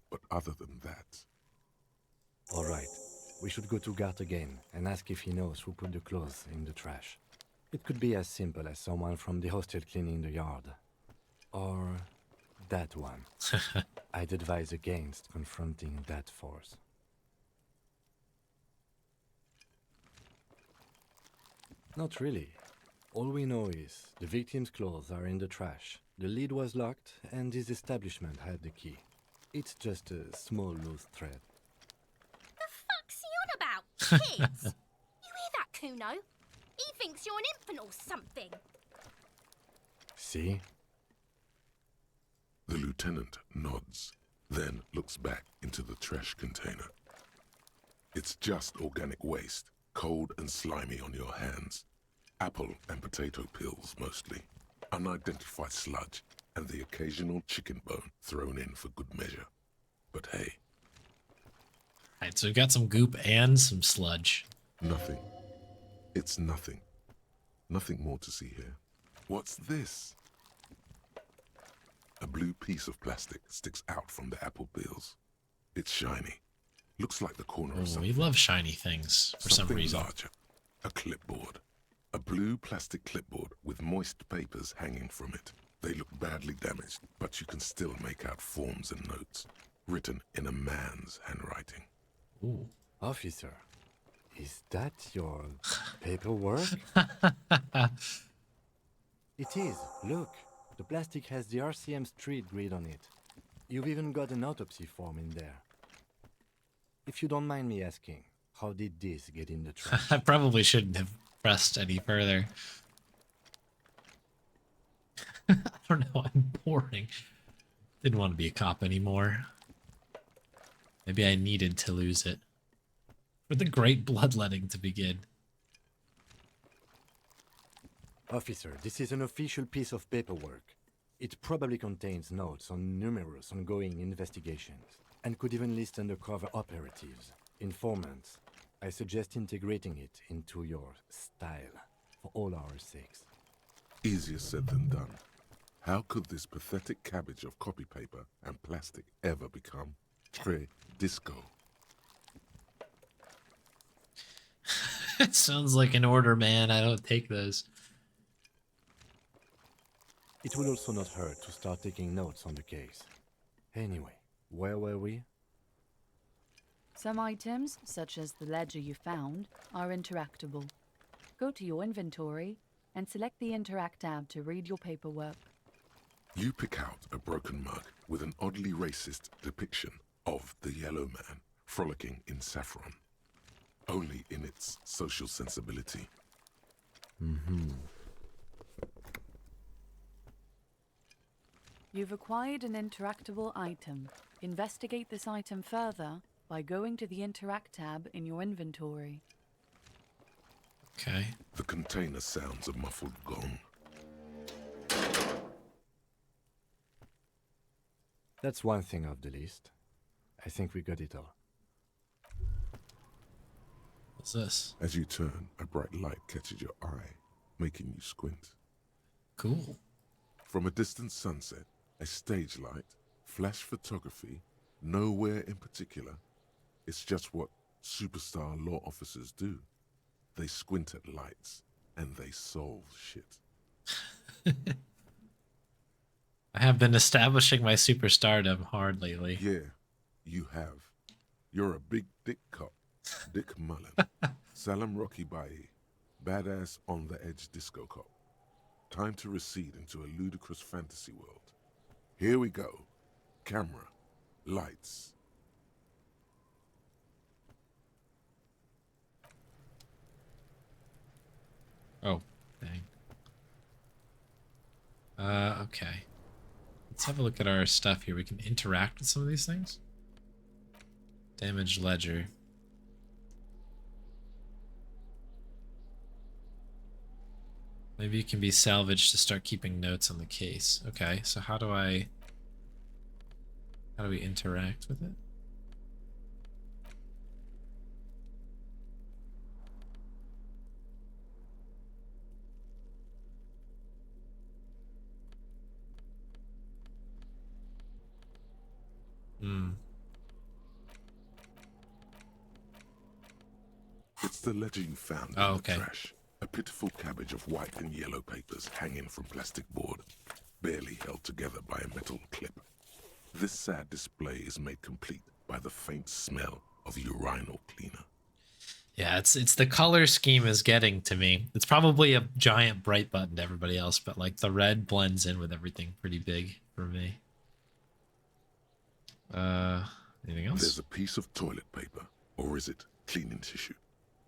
But other than that... All right. We should go to Gart again and ask if he knows who put the clothes in the trash. It could be as simple as someone from the hostel cleaning the yard. Or that one. I'd advise against confronting that force. Not really. All we know is the victim's clothes are in the trash. The lid was locked and his establishment had the key. It's just a small loose thread. The fuck's he on about? Kids? You hear that, Kuno? He thinks you're an infant or something. See? The lieutenant nods, then looks back into the trash container. It's just organic waste, cold and slimy on your hands. Apple and potato peels, mostly. Unidentified sludge, and the occasional chicken bone thrown in for good measure. But hey. Alright, so we've got some goop and some sludge. Nothing. It's nothing. Nothing more to see here. What's this? A blue piece of plastic sticks out from the apple peels. It's shiny. Looks like the corner of Oh, something. we love shiny things for some Something reason. larger. A clipboard. A blue plastic clipboard with moist papers hanging from it. They look badly damaged, but you can still make out forms and notes, written in a man's handwriting. Ooh. Officer, is that your paperwork? It is. Look, the plastic has the RCM street grid on it. You've even got an autopsy form in there. If you don't mind me asking, how did this get in the trash? I probably shouldn't have pressed any further. I don't know, I'm boring. Didn't want to be a cop anymore. Maybe I needed to lose it. For the great bloodletting to begin. Officer, this is an official piece of paperwork. It probably contains notes on numerous ongoing investigations, and could even list undercover operatives, informants. I suggest integrating it into your style, for all our sakes. Easier said than done. How could this pathetic cabbage of copy paper and plastic ever become très disco? It sounds like an order, man. I don't take those. It will also not hurt to start taking notes on the case. Anyway, where were we? Some items, such as the ledger you found, are interactable. Go to your inventory and select the Interact tab to read your paperwork. You pick out a broken mug with an oddly racist depiction of the yellow man frolicking in saffron, only in its social sensibility. You've acquired an interactable item. Investigate this item further by going to the Interact tab in your inventory. Okay. The container sounds a muffled gong. That's one thing off the list. I think we got it all. What's this? As you turn, a bright light catches your eye, making you squint. Cool. From a distant sunset, a stage light, flash photography, nowhere in particular. It's just what superstar law officers do. They squint at lights, and they solve shit. I have been establishing my superstardom hard lately. Yeah, you have. You're a big dick cop. Dick Mullen. Salam Rocky Bayi. Badass on the edge disco cop. Time to recede into a ludicrous fantasy world. Here we go. Camera. Lights. Oh, dang. Okay. Let's have a look at our stuff here. We can interact with some of these things. Damaged ledger. Maybe it can be salvaged to start keeping notes on the case. Okay, so how do we interact with it? It's the ledger you found Oh, in okay. the trash. A pitiful cabbage of white and yellow papers hanging from plastic board, barely held together by a metal clip. This sad display is made complete by the faint smell of urinal cleaner. Yeah, it's the color scheme is getting to me. It's probably a giant bright button to everybody else, but like the red blends in with everything pretty big for me. Anything else? There's a piece of toilet paper, or is it cleaning tissue?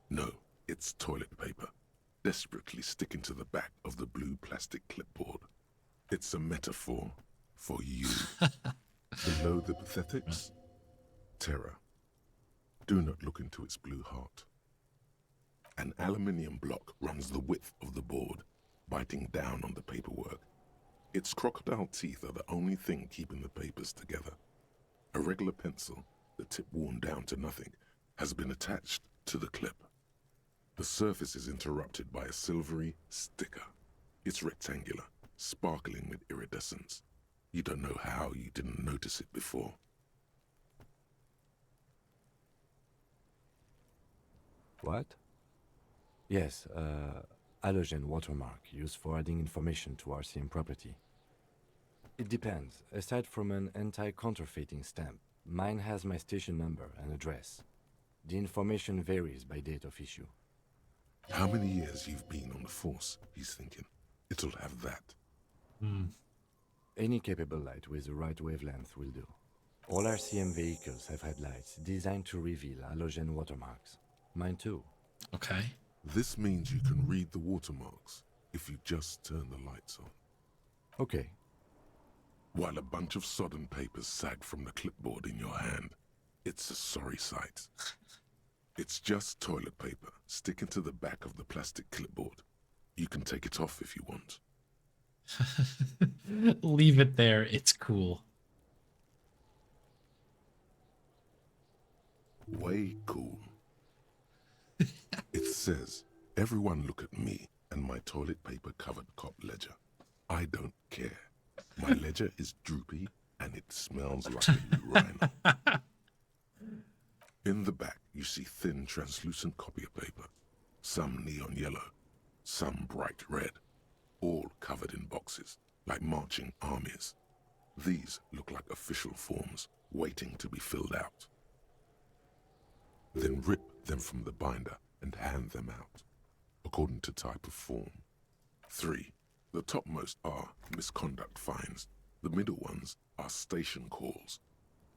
No, it's toilet paper, desperately sticking to the back of the blue plastic clipboard. It's a metaphor for you. Below the pathetics, terror. Do not look into its blue heart. An aluminium block runs the width of the board, biting down on the paperwork. Its crocodile teeth are the only thing keeping the papers together. A regular pencil, the tip worn down to nothing, has been attached to the clip. The surface is interrupted by a silvery sticker. It's rectangular, sparkling with iridescence. You don't know how you didn't notice it before. What? Yes, halogen watermark used for adding information to RCM property. It depends. Aside from an anti-counterfeiting stamp, mine has my station number and address. The information varies by date of issue. How many years you've been on the force, he's thinking. It'll have that. Any capable light with the right wavelength will do. All RCM vehicles have had lights designed to reveal halogen watermarks. Mine too. Okay. This means you can read the watermarks if you just turn the lights on. Okay. While a bunch of sodden papers sag from the clipboard in your hand, it's a sorry sight. It's just toilet paper sticking to the back of the plastic clipboard. You can take it off if you want. Leave it there. It's cool. Way cool. It says, everyone look at me and my toilet paper covered cop ledger. I don't care. My ledger is droopy and it smells like a urinal. In the back, you see thin, translucent copy of paper. Some neon yellow, some bright red, all covered in boxes, like marching armies. These look like official forms, waiting to be filled out. Then rip them from the binder and hand them out, according to type of form. 3. The topmost are misconduct fines, the middle ones are station calls,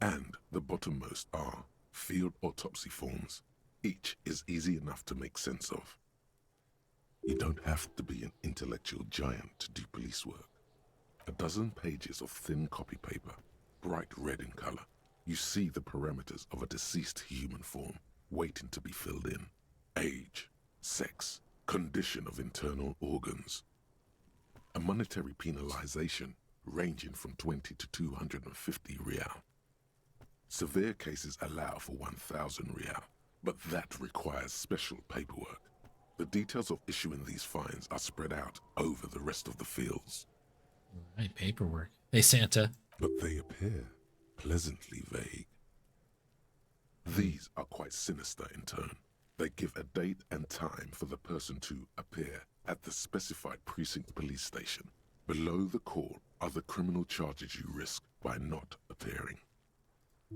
and the bottommost are field autopsy forms. Each is easy enough to make sense of. You don't have to be an intellectual giant to do police work. A dozen pages of thin copy paper, bright red in color. You see the parameters of a deceased human form waiting to be filled in. Age, sex, condition of internal organs. A monetary penalization ranging from 20 to 250 real. Severe cases allow for 1,000 real, but that requires special paperwork. The details of issuing these fines are spread out over the rest of the fields. Right, paperwork. Hey, Santa. But they appear pleasantly vague. These are quite sinister in tone. They give a date and time for the person to appear at the specified precinct police station. Below the call are the criminal charges you risk by not appearing.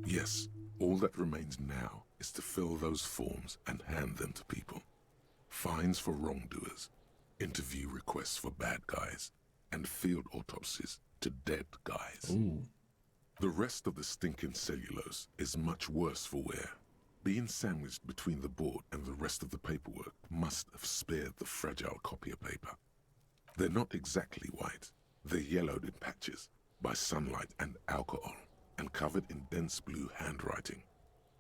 Yes, all that remains now is to fill those forms and hand them to people. Fines for wrongdoers, interview requests for bad guys, and field autopsies to dead guys. Ooh. The rest of the stinking cellulose is much worse for wear. Being sandwiched between the board and the rest of the paperwork must have spared the fragile copy of paper. They're not exactly white, They're yellowed in patches by sunlight and alcohol, and covered in dense blue handwriting.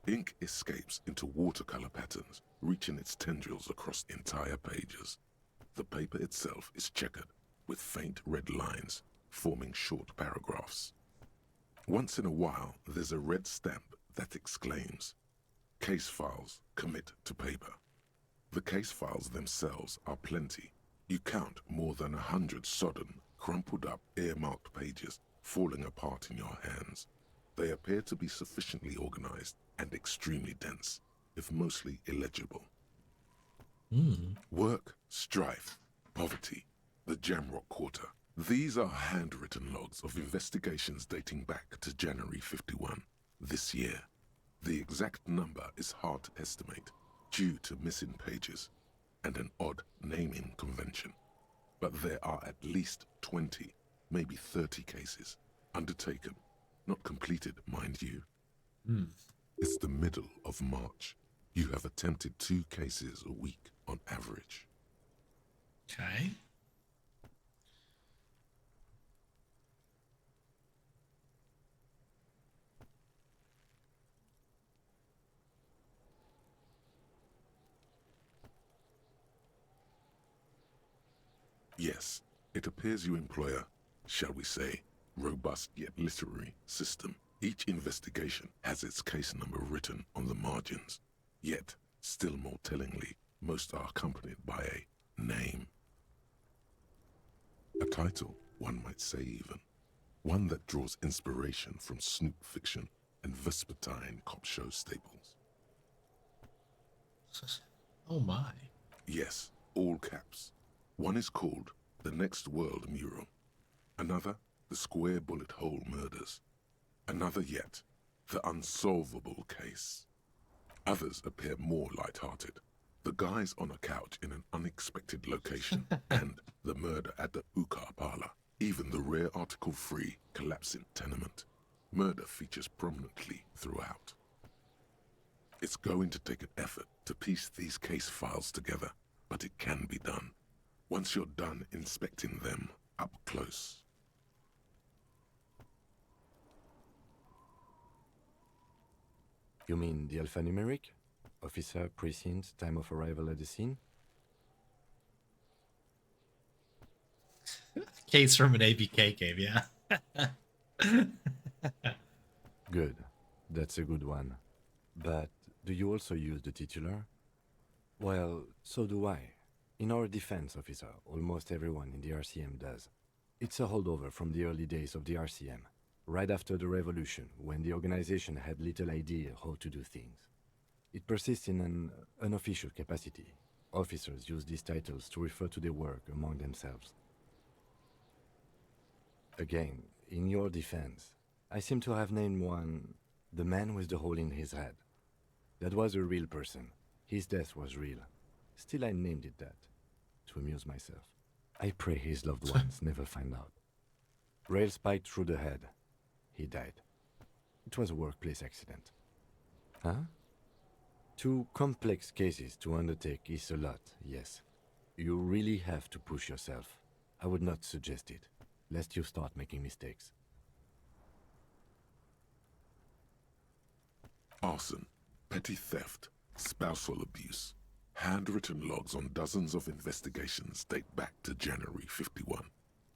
Ink escapes into watercolor patterns, reaching its tendrils across entire pages. The paper itself is checkered, with faint red lines, forming short paragraphs. Once in a while, there's a red stamp that exclaims, "Case files, commit to paper." The case files themselves are plenty. You count more than 100 sodden, crumpled up, earmarked pages falling apart in your hands. They appear to be sufficiently organized and extremely dense, if mostly illegible. Work, strife, poverty, the Jamrock Quarter. These are handwritten logs of investigations dating back to January 51, this year. The exact number is hard to estimate, due to missing pages and an odd naming convention. But there are at least 20, maybe 30 cases, undertaken, not completed, mind you. It's the middle of March. You have attempted 2 cases a week on average. Okay. Yes, it appears you employ a, shall we say, robust yet literary system. Each investigation has its case number written on the margins. Yet, still more tellingly, most are accompanied by a name. A title, one might say even. One that draws inspiration from snoop fiction and vespertine cop show staples. Oh my. Yes, all caps. One is called The Next World Mural. Another, The Square Bullet Hole Murders. Another yet, The Unsolvable Case. Others appear more light-hearted. The guys on a couch in an unexpected location and the murder at the Ukar Parlor. Even the rare article-free collapsing tenement. Murder features prominently throughout. It's going to take an effort to piece these case files together, but it can be done. Once you're done inspecting them up close. You mean the alphanumeric? Officer, precinct, time of arrival at the scene? Case from an ABK game, yeah. Good. That's a good one. But do you also use the titular? Well, so do I. In our defense, officer, almost everyone in the RCM does. It's a holdover from the early days of the RCM, right after the revolution, when the organization had little idea how to do things. It persists in an unofficial capacity. Officers use these titles to refer to their work among themselves. Again, in your defense, I seem to have named one the man with the hole in his head. That was a real person. His death was real. Still, I named it that, to amuse myself. I pray his loved ones never find out. Rail spiked through the head. He died. It was a workplace accident. Huh? 2 complex cases to undertake is a lot, yes. You really have to push yourself. I would not suggest it, lest you start making mistakes. Arson, petty theft, spousal abuse. Handwritten logs on dozens of investigations date back to January 51.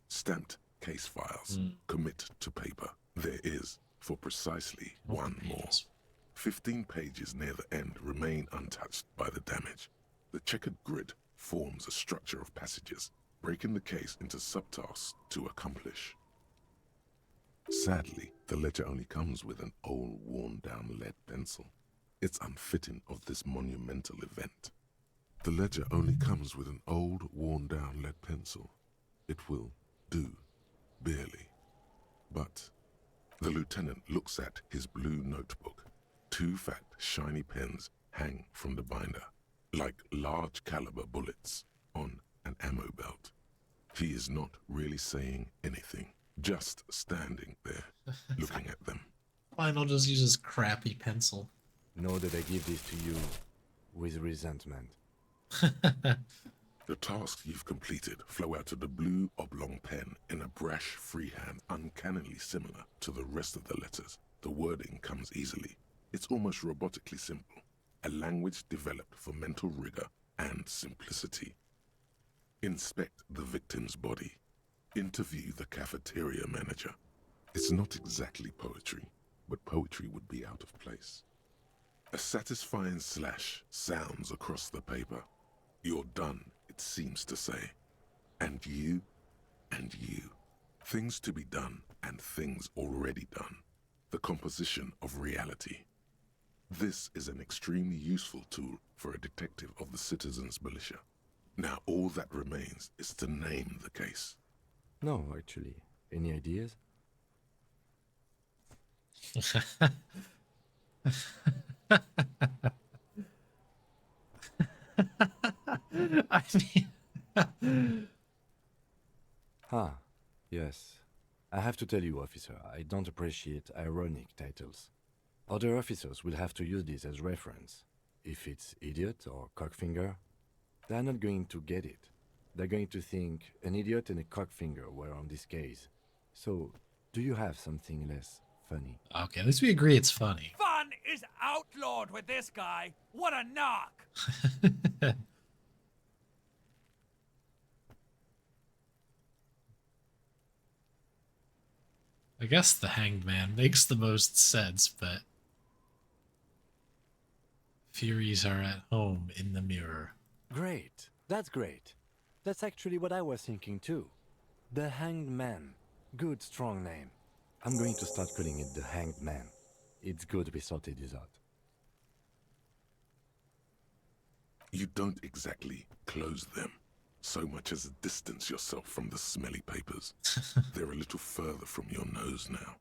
Stamped case files. Commit to paper. There is, for precisely one more. 15 pages near the end remain untouched by the damage. The checkered grid forms a structure of passages, breaking the case into subtasks to accomplish. Sadly, the ledger only comes with an old, worn-down lead pencil. It's unfitting of this monumental event. The ledger only comes with an old, worn-down lead pencil. It will do, barely. But the lieutenant looks at his blue notebook. 2 fat, shiny pens hang from the binder, like large-caliber bullets on an ammo belt. He is not really saying anything, just standing there, looking at them. Fine, I'll just use his crappy pencil. Know that I give this to you with resentment. The tasks you've completed flow out of the blue oblong pen in a broad brash freehand uncannily similar to the rest of the letters. The wording comes easily. It's almost robotically simple. A language developed for mental rigor and simplicity. Inspect the victim's body. Interview the cafeteria manager. It's not exactly poetry, but poetry would be out of place. A satisfying slash sounds across the paper. You're done, it seems to say. And you, and you. Things to be done and things already done. The composition of reality. This is an extremely useful tool for a detective of the citizens' militia. Now all that remains is to name the case. No, actually. Any ideas? I mean, Ah, yes. I have to tell you, officer, I don't appreciate ironic titles. Other officers will have to use this as reference. If it's idiot or cockfinger, they're not going to get it. They're going to think an idiot and a cockfinger were on this case. So, do you have something less funny? okay, at least we agree it's funny. Fun is outlawed with this guy. What a knock! I guess the Hanged Man makes the most sense, but Furies are at home in the mirror. Great. That's great. That's actually what I was thinking too. The Hanged Man. Good, strong name. I'm going to start calling it the Hanged Man. It's good we sorted this out. You don't exactly close them, so much as distance yourself from the smelly papers. They're a little further from your nose now.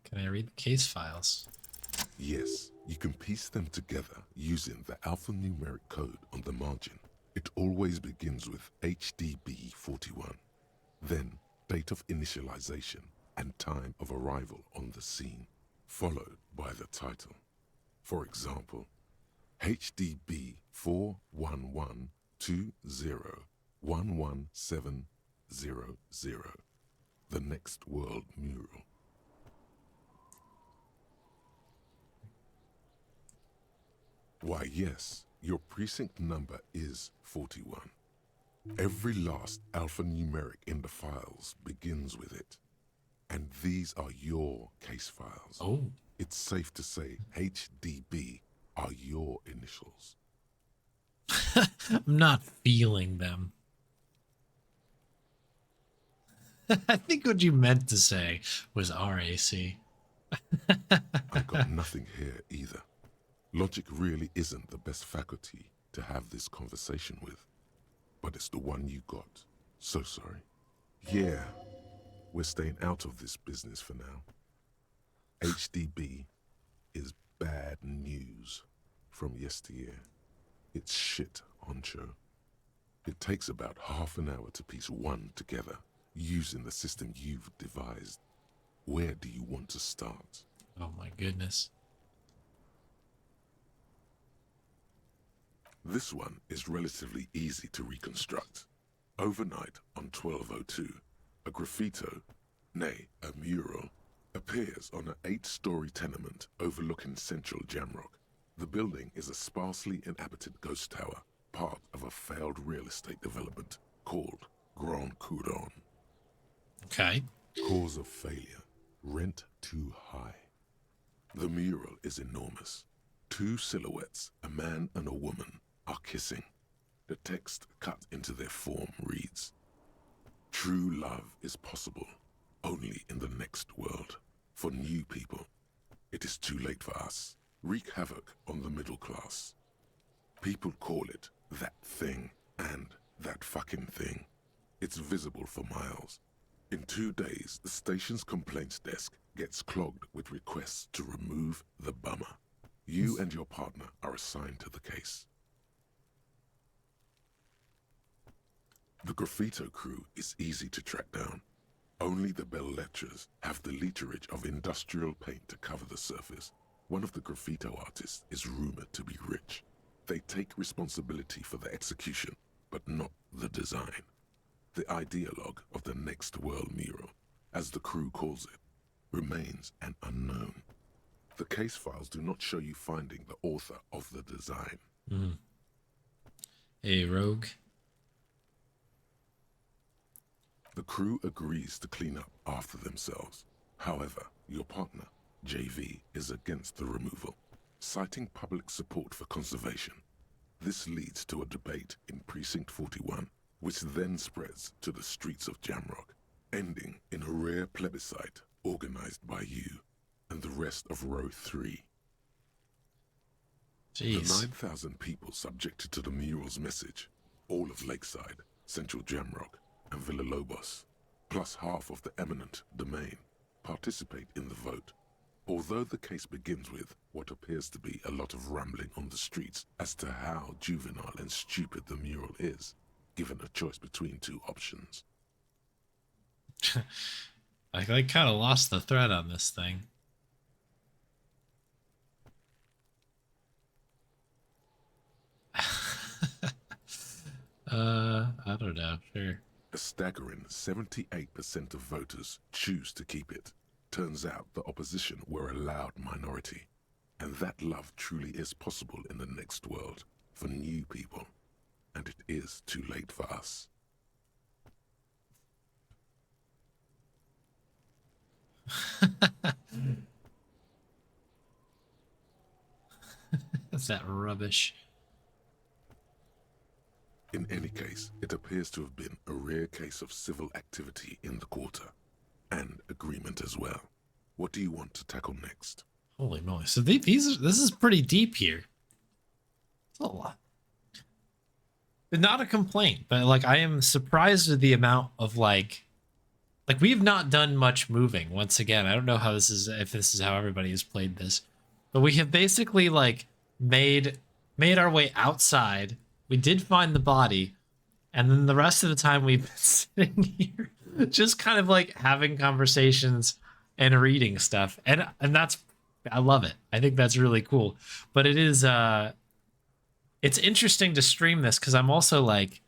Can I read the case files? Yes, you can piece them together using the alphanumeric code on the margin. It always begins with HDB 41, then date of initialization and time of arrival on the scene, followed by the title. For example, HDB 41120111700, the Next World Mural. Why, yes, your precinct number is 41. Every last alphanumeric in the files begins with it. And these are your case files. Oh. It's safe to say HDB are your initials. I'm not feeling them. I think what you meant to say was RAC. I got nothing here either. Logic really isn't the best faculty to have this conversation with. But it's the one you got. So sorry. Yeah, we're staying out of this business for now. HDB is bad news from yesteryear. It's shit, honcho. It takes about half an hour to piece one together using the system you've devised. Where do you want to start? Oh my goodness. This one is relatively easy to reconstruct. Overnight on 1202, a graffito, nay, a mural, appears on an 8-story tenement overlooking central Jamrock. The building is a sparsely inhabited ghost tower, part of a failed real estate development called Grand Couronne. Okay. Cause of failure, rent too high. The mural is enormous. 2 silhouettes, a man and a woman, are kissing. The text cut into their form reads, "True love is possible only in the next world. For new people, it is too late for us. Wreak havoc on the middle class. People call it that thing and that fucking thing. It's visible for miles. In 2 days, the station's complaints desk gets clogged with requests to remove the bummer. You and your partner are assigned to the case." The graffito crew is easy to track down. Only the belles-lettres have the literage of industrial paint to cover the surface. One of the graffito artists is rumored to be rich. They take responsibility for the execution, but not the design. The ideologue of the Next World mural, as the crew calls it, remains an unknown. The case files do not show you finding the author of the design. A rogue. The crew agrees to clean up after themselves. However, your partner, JV, is against the removal, citing public support for conservation. This leads to a debate in Precinct 41, which then spreads to the streets of Jamrock, ending in a rare plebiscite organized by you and the rest of Row 3. Jeez. The 9,000 people subjected to the mural's message, all of Lakeside, Central Jamrock, and Villalobos, plus half of the eminent domain, participate in the vote. Although the case begins with what appears to be a lot of rambling on the streets as to how juvenile and stupid the mural is, given a choice between two options. I kind of lost the thread on this thing. I don't know. Sure. A staggering 78% of voters choose to keep it. Turns out the opposition were a loud minority. And that love truly is possible in the next world for new people. And it is too late for us. That's that rubbish. In any case, it appears to have been a rare case of civil activity in the quarter. And agreement as well. What do you want to tackle next? Holy moly. So this is pretty deep here. It's a lot. Not a complaint, but like I am surprised at the amount of like we've not done much moving. Once again, I don't know how this is, if this is how everybody has played this, but we have basically like made our way outside. We did find the body, and then the rest of the time we've been sitting here just kind of like having conversations and reading stuff. And that's, I love it. I think that's really cool. But it is it's interesting to stream this because I'm also like,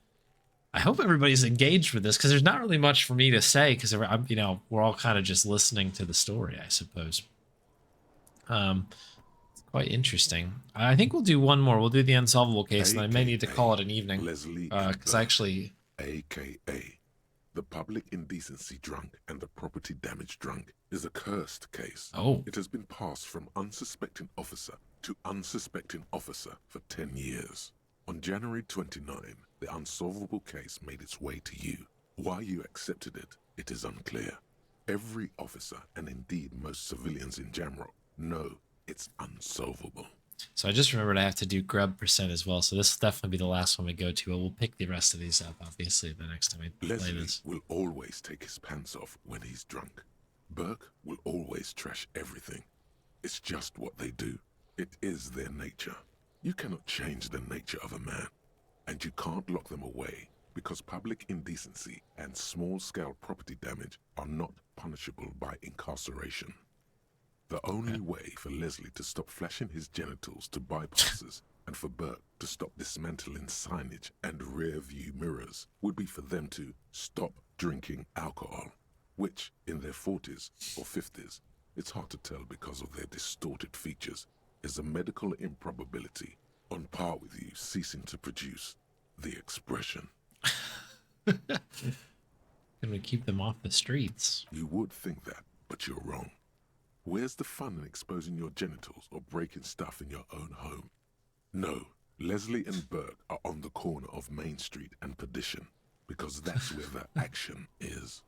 I hope everybody's engaged with this because there's not really much for me to say because I'm, you know, we're all kind of just listening to the story, I suppose. It's quite interesting. I think we'll do one more. We'll do the unsolvable case, and I may need to call it an evening because actually, AKA the public indecency drunk and the property damage drunk is a cursed case. Oh. It has been passed from unsuspecting officer to unsuspecting officer for 10 years. On January 29, the unsolvable case made its way to you. Why you accepted it, it is unclear. Every officer, and indeed most civilians in Jamrock, know it's unsolvable. So I just remembered I have to do grub percent as well. So this will definitely be the last one we go to. But we'll pick the rest of these up, obviously, the next time we play Leslie this. will always take his pants off when he's drunk. Burke will always trash everything. It's just what they do. It is their nature. You cannot change the nature of a man. And you can't lock them away because public indecency and small-scale property damage are not punishable by incarceration. The only way for Leslie to stop flashing his genitals to bypassers and for Burke to stop dismantling signage and rear-view mirrors would be for them to stop drinking alcohol, which, in their 40s or 50s, it's hard to tell because of their distorted features, is a medical improbability on par with you ceasing to produce the expression. Can we keep them off the streets? You would think that, but you're wrong. Where's the fun in exposing your genitals or breaking stuff in your own home? No, Leslie and Burke are on the corner of Main Street and Perdition, because that's where the action is.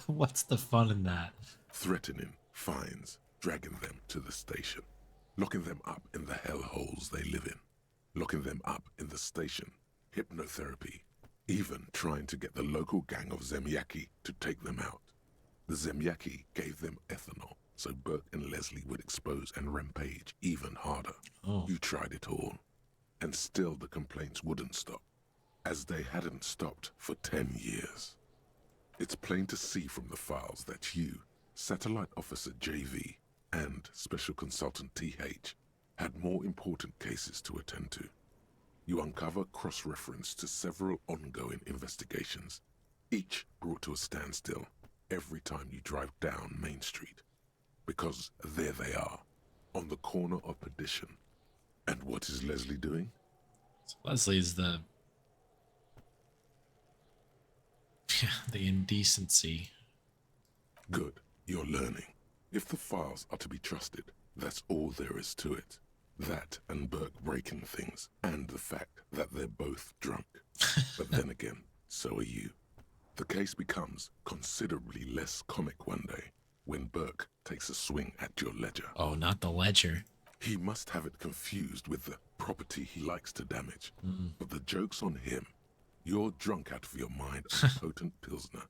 What's the fun in that? Threatening, fines, dragging them to the station, locking them up in the hellholes they live in, locking them up in the station, hypnotherapy, even trying to get the local gang of Zemyaki to take them out. The Zemyaki gave them ethanol, so Burke and Leslie would expose and rampage even harder. Oh. You tried it all, and still the complaints wouldn't stop, as they hadn't stopped for 10 years. It's plain to see from the files that you, Satellite Officer JV, and Special Consultant TH, had more important cases to attend to. you uncover cross-reference to several ongoing investigations, each brought to a standstill every time you drive down Main Street. Because there they are, on the corner of Perdition. And what is Leslie doing? So Leslie's the the indecency. Good, you're learning. If the files are to be trusted, that's all there is to it. That and Burke breaking things, and the fact that they're both drunk. But then again, so are you. The case becomes considerably less comic one day when Burke takes a swing at your ledger. Oh, not the ledger. He must have it confused with the property he likes to damage. But the joke's on him. You're drunk out of your mind on a potent Pilsner.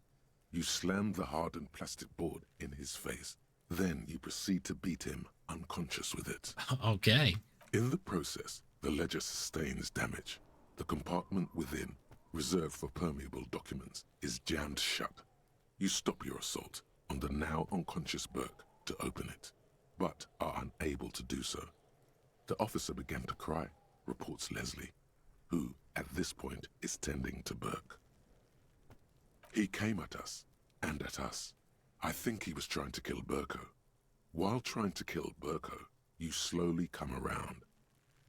You slam the hardened plastic board in his face. Then you proceed to beat him unconscious with it. Okay. In the process, the ledger sustains damage. The compartment within, reserved for permeable documents, is jammed shut. You stop your assault on the now unconscious Burke to open it, but are unable to do so. The officer began to cry, reports Leslie, who, at this point, is tending to Burke. He came at us, and at us. I think he was trying to kill Burko. While trying to kill Burko, you slowly come around.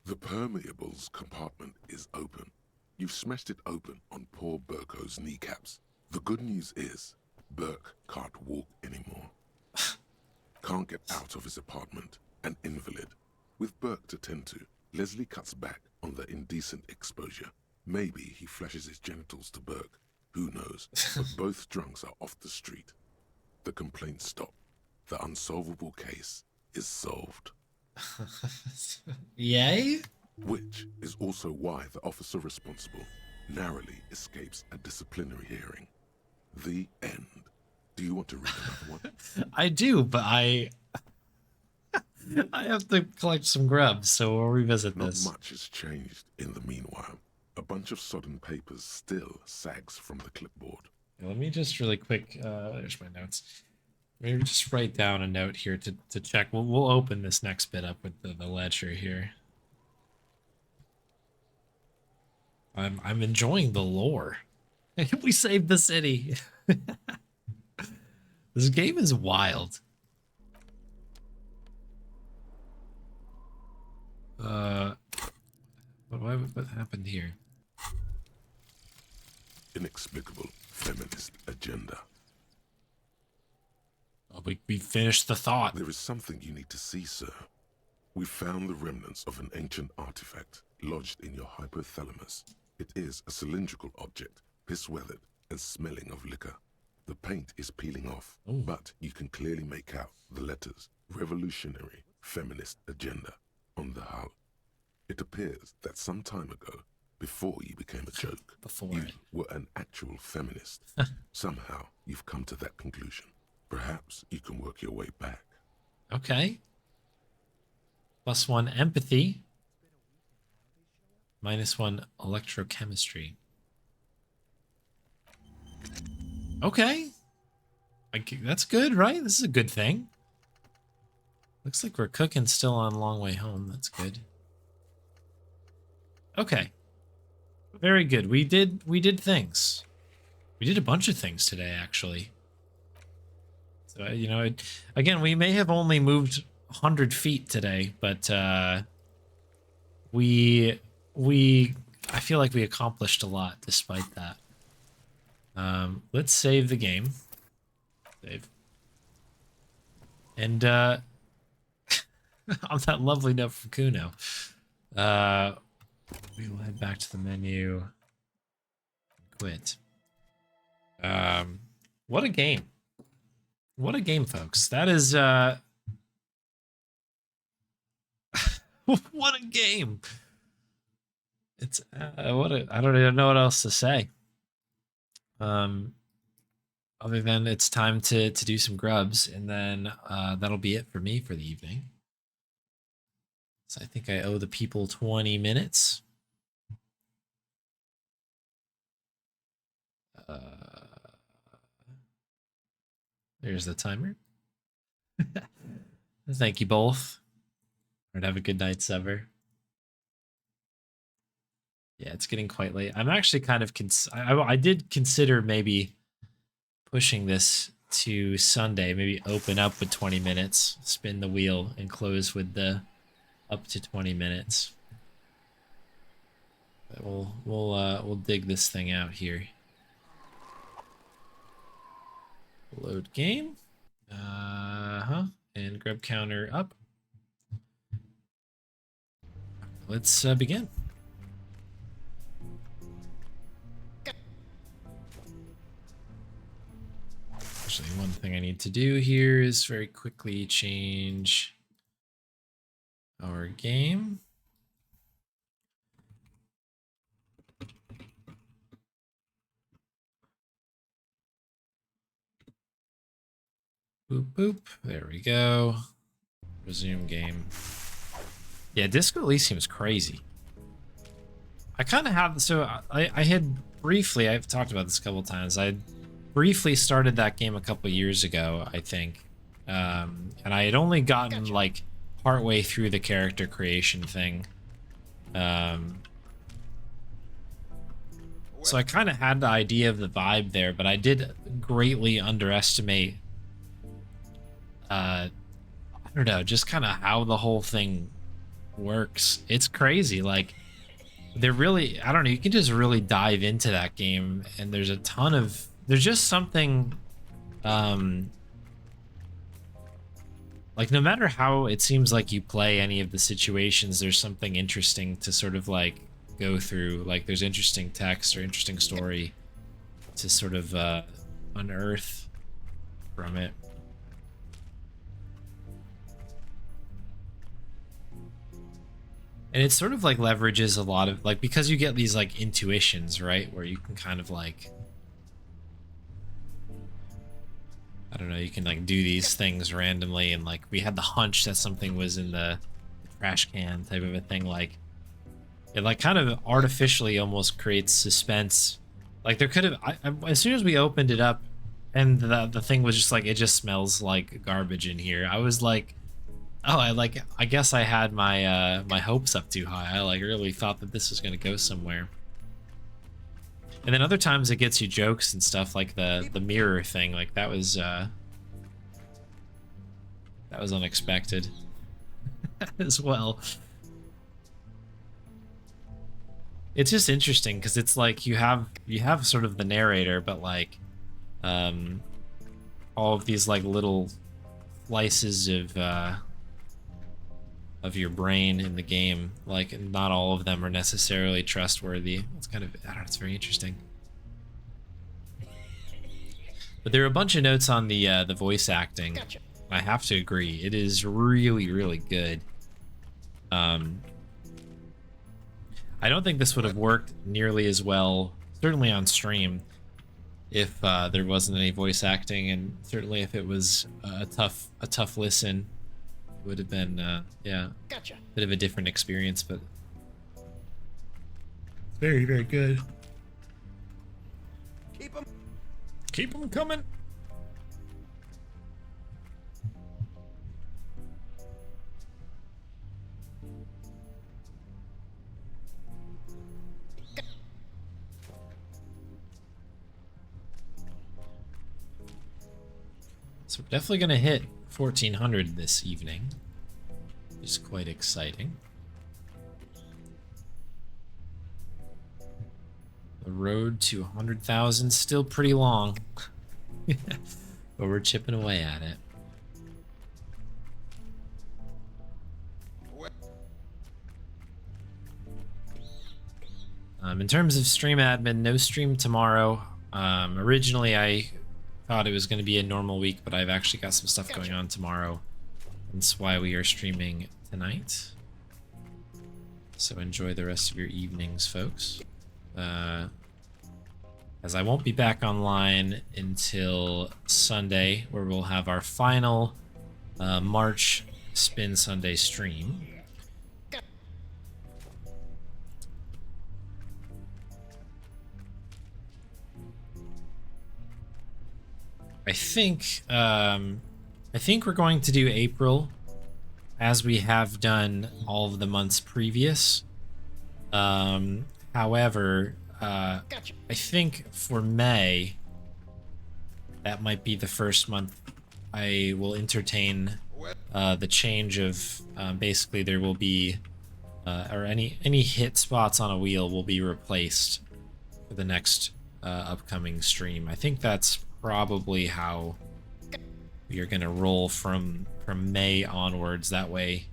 The permeables compartment is open. You've smashed it open on poor Burko's kneecaps. The good news is, Burke can't walk anymore. Can't get out of his apartment, an invalid. With Burke to tend to, Leslie cuts back on the indecent exposure. Maybe he flashes his genitals to Burke. Who knows? But both drunks are off the street. The complaints stop. The unsolvable case is solved. Yay? Which is also why the officer responsible narrowly escapes a disciplinary hearing. The end. Do you want to read another one? I do, but I have to collect some grubs, so we'll revisit Not this. much has changed in the meanwhile. A bunch of sodden papers still sags from the clipboard. Let me just really quick, there's my notes. Maybe just write down a note here to check. We'll open this next bit up with the ledger here. I'm enjoying the lore. We saved the city. This game is wild. What happened here? Inexplicable feminist agenda. Oh, we finished the thought. There is something you need to see, sir. We found the remnants of an ancient artifact lodged in your hypothalamus. It is a cylindrical object, piss-weathered and smelling of liquor. The paint is peeling off, but you can clearly make out the letters Revolutionary Feminist Agenda on the hull. It appears that some time ago, before you became a joke, you were an actual feminist. Somehow, you've come to that conclusion. Perhaps you can work your way back. Okay. +1 empathy. -1 electrochemistry. Okay. That's good, right? This is a good thing. Looks like we're cooking still on Long Way Home. That's good. Okay. Very good. We did things. We did a bunch of things today, actually. So, you know, again, we may have only moved 100 feet today, but I feel like we accomplished a lot despite that. Let's save the game. Save. And on that lovely note from Kuno, we will head back to the menu. Quit. What a game. What a game, folks. That is what a game. It's I don't even know what else to say. Other than it's time to do some grubs, and then that'll be it for me for the evening. So I think I owe the people 20 minutes. There's the timer. Thank you both. And have a good night, Sever. Yeah, it's getting quite late. I'm actually kind of I did consider maybe pushing this to Sunday, maybe open up with 20 minutes, spin the wheel, and close with the up to 20 minutes. But we'll dig this thing out here. Load game. And grab counter up. Let's begin. Actually, one thing I need to do here is very quickly change our game. Boop, boop. There we go. Resume game. Yeah, Disco Elysium is crazy. I kind of have... So I had briefly... I've talked about this a couple times. I briefly started that game a couple years ago, I think. And I had only gotten, like, partway through the character creation thing. So I kind of had the idea of the vibe there, but I did greatly underestimate... I don't know, just kind of how the whole thing works. It's crazy. Like, they're really, I don't know, you can just really dive into that game, and there's a ton of, there's just something, like, no matter how it seems like you play any of the situations, there's something interesting to sort of, like, go through. Like, there's interesting text or interesting story to sort of unearth from it. And it sort of like leverages a lot of, like, because you get these like intuitions, right? Where you can kind of like, I don't know, you can like do these things randomly, and like we had the hunch that something was in the trash can type of a thing. Like, it like kind of artificially almost creates suspense. Like there could have, as soon as we opened it up and the thing was just like, it just smells like garbage in here, I was like, oh, I guess I had my my hopes up too high. I like really thought that this was gonna go somewhere. And then other times it gets you jokes and stuff, like the mirror thing. Like that was unexpected as well. It's just interesting because it's like you have sort of the narrator, but like all of these like little slices of your brain in the game. Like, not all of them are necessarily trustworthy. It's kind of, I don't know, it's very interesting. But there are a bunch of notes on the voice acting. Gotcha. I have to agree, it is really, really good. I don't think this would have worked nearly as well, certainly on stream, if there wasn't any voice acting, and certainly if it was a tough listen. Would have been, yeah, gotcha, bit of a different experience, but very, very good. Keep them coming. So we're definitely gonna hit 1400 this evening, which is quite exciting. The road to 100,000 still pretty long, but we're chipping away at it. In terms of stream admin, no stream tomorrow. Originally I thought it was going to be a normal week, but I've actually got some stuff going on tomorrow. That's why we are streaming tonight. So enjoy the rest of your evenings, folks. As I won't be back online until Sunday, where we'll have our final March Spin Sunday stream. I think we're going to do April, as we have done all of the months previous. However, I think for May, that might be the first month I will entertain the change of basically there will be or any hit spots on a wheel will be replaced for the next upcoming stream. I think that's probably how we are gonna roll from May onwards. That way,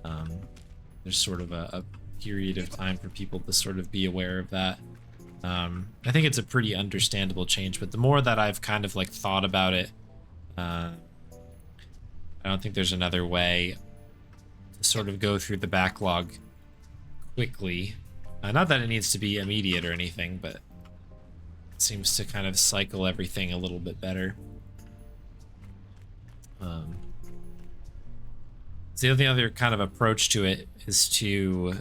there's sort of a period of time for people to sort of be aware of that. I think it's a pretty understandable change, but the more that I've kind of like thought about it, I don't think there's another way to sort of go through the backlog quickly. Not that it needs to be immediate or anything, but it seems to kind of cycle everything a little bit better. So the only other kind of approach to it is to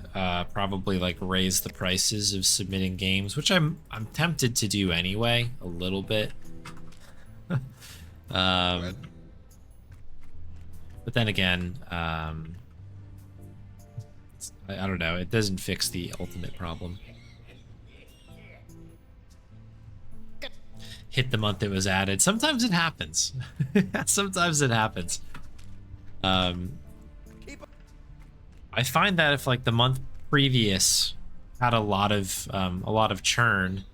probably like raise the prices of submitting games, which I'm tempted to do anyway, a little bit. But then again, I don't know. It doesn't fix the ultimate problem. Hit the month it was added. Sometimes it happens. Sometimes it happens. I find that if like the month previous had a lot of churn,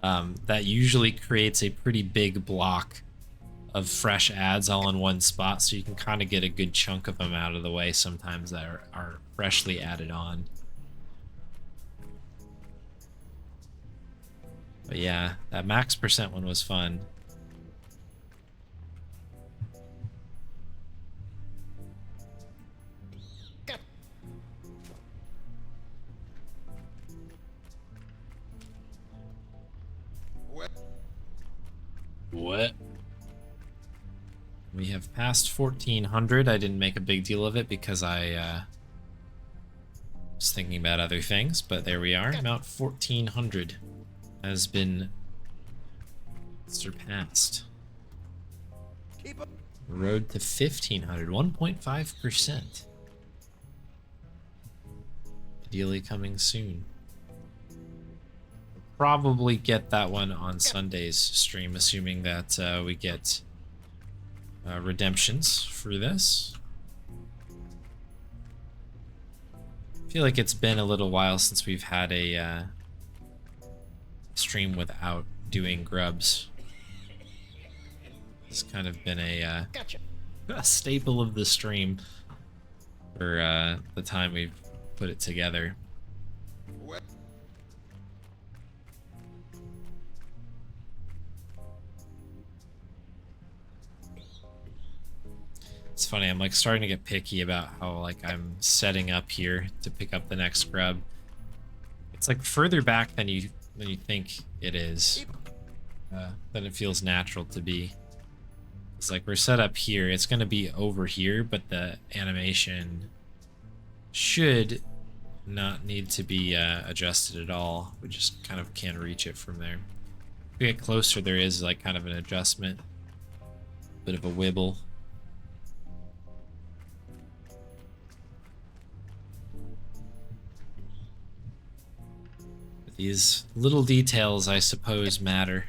that usually creates a pretty big block of fresh ads all in one spot, so you can kind of get a good chunk of them out of the way sometimes that are freshly added on. But yeah, that max percent one was fun. What? We have passed 1400. I didn't make a big deal of it because I was thinking about other things, but there we are. Mount 1400 has been surpassed. Road to 1500, 1.5%. Ideally coming soon. Probably get that one on Sunday's stream, assuming that we get redemptions for this. I feel like it's been a little while since we've had a stream without doing grubs. It's kind of been a staple of the stream for the time we've put it together. It's funny, I'm like starting to get picky about how like I'm setting up here to pick up the next grub. It's like further back than you think it is, than it feels natural to be. It's like we're set up here, it's gonna be over here, but the animation should not need to be adjusted at all. We just kind of can't reach it from there. If we get closer, there is like kind of an adjustment, bit of a wibble. These little details, I suppose, matter.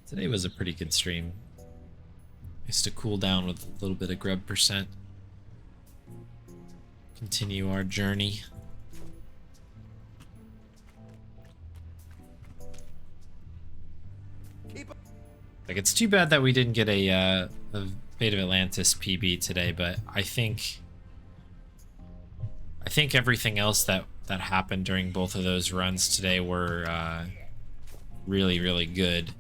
Today was a pretty good stream. Nice to cool down with a little bit of grub percent. Continue our journey. Like, it's too bad that we didn't get a Fate of Atlantis PB today, but I think everything else that happened during both of those runs today were really, really good.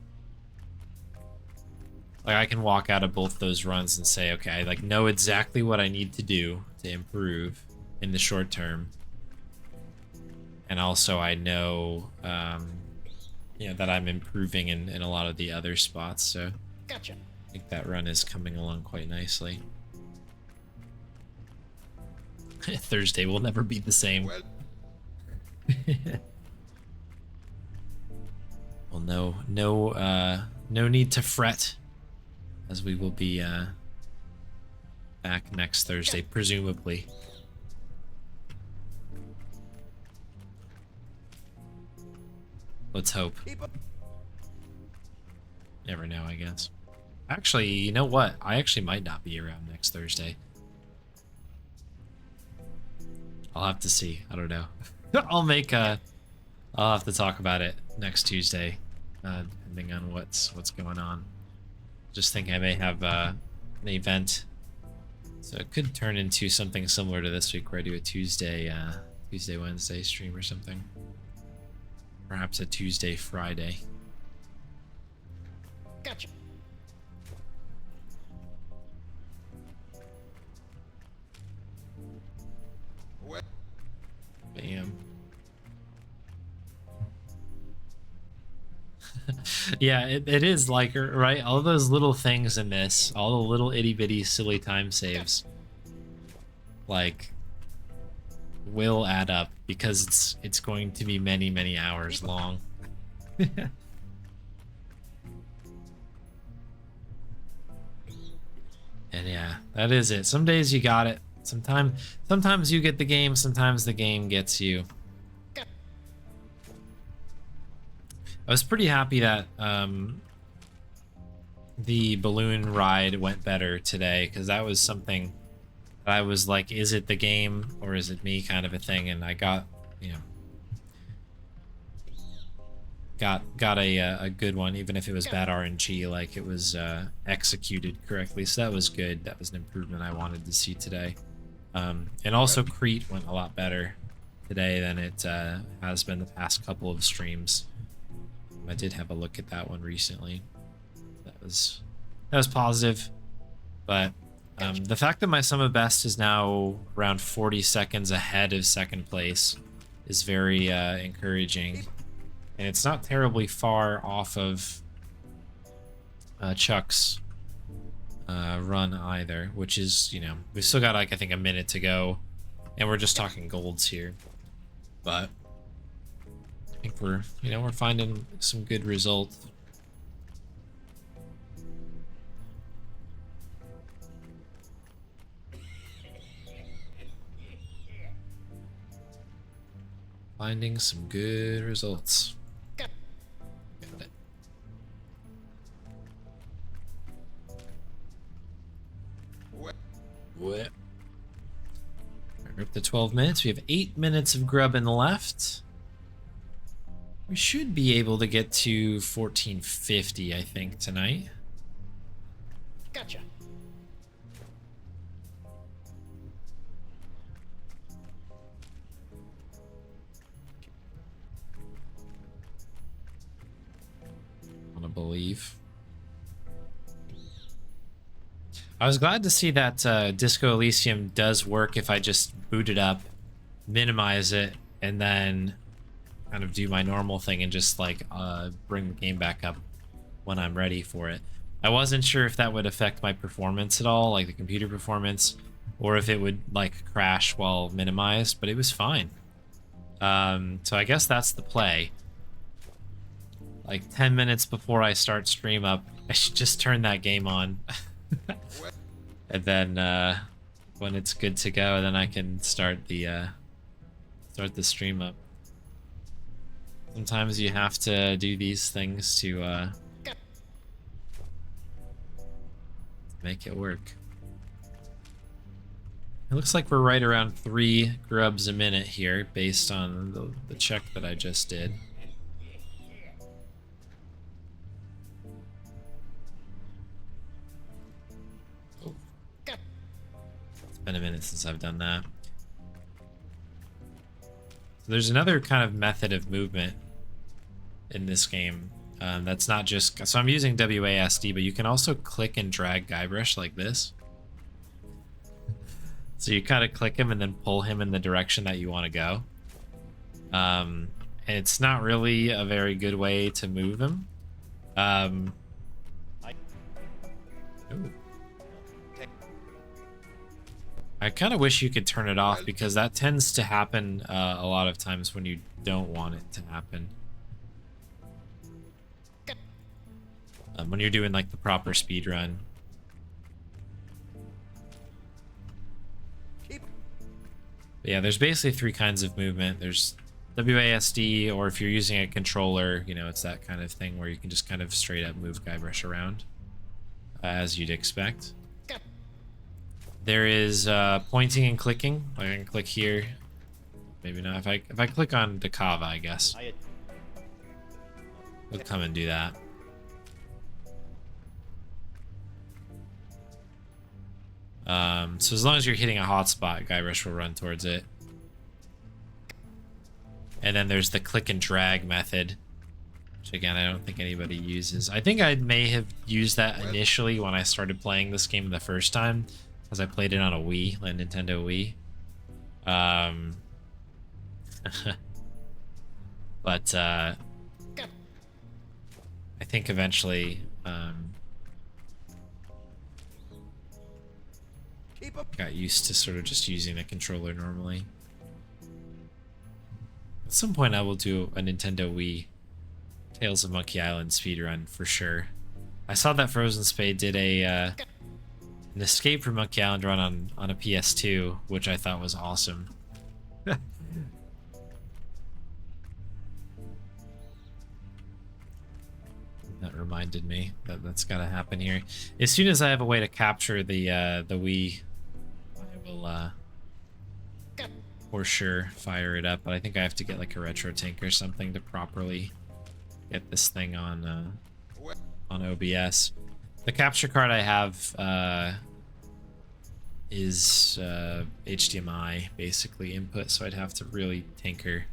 Like, I can walk out of both those runs and say, okay, I like know exactly what I need to do to improve in the short term, and also I know that I'm improving in a lot of the other spots, so gotcha. I think that run is coming along quite nicely. Thursday will never be the same. Well, no no need to fret, as we will be back next Thursday, presumably. Let's hope. Never know, I guess. Actually, you know what? I actually might not be around next Thursday. I'll have to see. I don't know. I'll have to talk about it next Tuesday, depending on what's going on. Just think I may have an event, so it could turn into something similar to this week, where I do a Tuesday, Wednesday stream or something. Perhaps a Tuesday, Friday. Gotcha. Bam. Yeah, it is like, right, all those little things in this, all the little itty bitty silly time saves, like, will add up, because it's going to be many hours long. And yeah, that is it. Some days you got it. Sometimes you get the game, sometimes the game gets you. I was pretty happy that the balloon ride went better today, because that was something that I was like, is it the game or is it me, kind of a thing, and I got, you know, got a good one, even if it was bad RNG. Like, it was executed correctly, so that was good. That was an improvement I wanted to see today. And also Crete went a lot better today than it has been the past couple of streams. I did have a look at that one recently. That was positive, but the fact that my sum of best is now around 40 seconds ahead of second place is very encouraging, and it's not terribly far off of Chuck's run either, which is, you know, we've still got like, I think, a minute to go, and we're just talking golds here, but I think we're finding some good results. Finding some good results. Got it. What? We're up to 12 minutes. We have 8 minutes of grubbing left. We should be able to get to 1450, I think, tonight. Gotcha. I believe. I was glad to see that Disco Elysium does work if I just boot it up, minimize it, and then kind of do my normal thing and just like bring the game back up when I'm ready for it. I wasn't sure if that would affect my performance at all, like the computer performance, or if it would like crash while minimized, but it was fine. So I guess that's the play. Like 10 minutes before I start stream up, I should just turn that game on. And then when it's good to go, then I can start the stream up. Sometimes you have to do these things to make it work. It looks like we're right around 3 grubs a minute here, based on the check that I just did. Been a minute since I've done that. So there's another kind of method of movement in this game that's not just, so I'm using WASD, but you can also click and drag Guybrush like this. So you kind of click him and then pull him in the direction that you want to go. And it's not really a very good way to move him. Ooh. I kind of wish you could turn it off, because that tends to happen a lot of times when you don't want it to happen. when you're doing like the proper speed run. But yeah, there's basically 3 kinds of movement. There's WASD, or if you're using a controller, you know, it's that kind of thing where you can just kind of straight up move Guybrush around, as you'd expect. There is pointing and clicking. I can click here. Maybe not. If I click on Dakava, I guess it'll come and do that. So as long as you're hitting a hotspot, Guybrush will run towards it. And then there's the click and drag method, which again, I don't think anybody uses. I think I may have used that initially when I started playing this game the first time, because I played it on a Wii, like Nintendo Wii. But I think eventually got used to sort of just using a controller normally. At some point I will do a Nintendo Wii Tales of Monkey Island speedrun for sure. I saw that Frozen Spade did an Escape from Monkey Island run on a PS2, which I thought was awesome. That reminded me that that's got to happen here. As soon as I have a way to capture the Wii, I will for sure fire it up. But I think I have to get like a retro tank or something to properly get this thing on OBS. The capture card I have is HDMI basically input, so I'd have to really tinker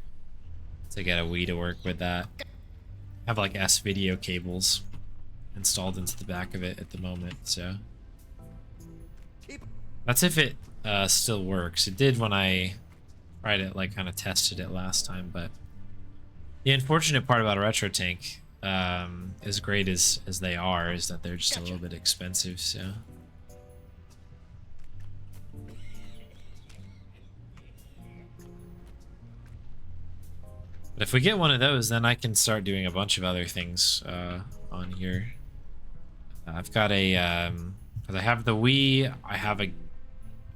to get a Wii to work with that. I have like S-video cables installed into the back of it at the moment, so that's if it still works. It did when I tried it, like kind of tested it last time, but the unfortunate part about a retro tank, as great as they are, is that they're just a little bit expensive, so. But if we get one of those, then I can start doing a bunch of other things on here. I've got a, because I have the Wii, I have a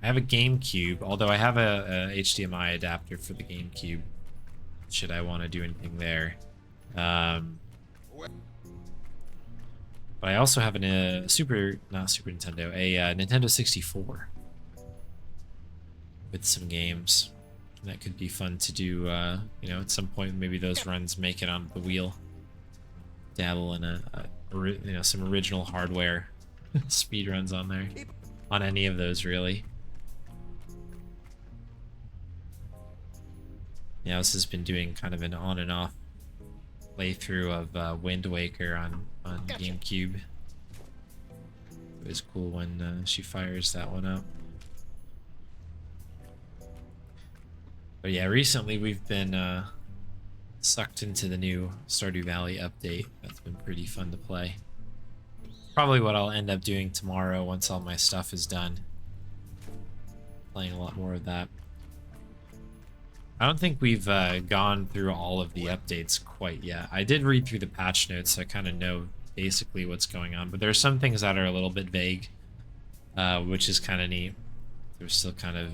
GameCube, although I have a HDMI adapter for the GameCube, should I want to do anything there. But I also have a not Super Nintendo, a Nintendo 64 with some games. That could be fun to do, you know, at some point. Maybe those runs make it on the wheel. Dabble in you know, some original hardware speed runs on there, on any of those really. Yeah, this has been doing kind of an on and off playthrough of Wind Waker on GameCube. It was cool when she fires that one up. But yeah, recently we've been sucked into the new Stardew Valley update. That's been pretty fun to play. Probably what I'll end up doing tomorrow once all my stuff is done. Playing a lot more of that. I don't think we've gone through all of the updates quite yet. I did read through the patch notes, so I kind of know basically what's going on. But there are some things that are a little bit vague, which is kind of neat. They're still kind of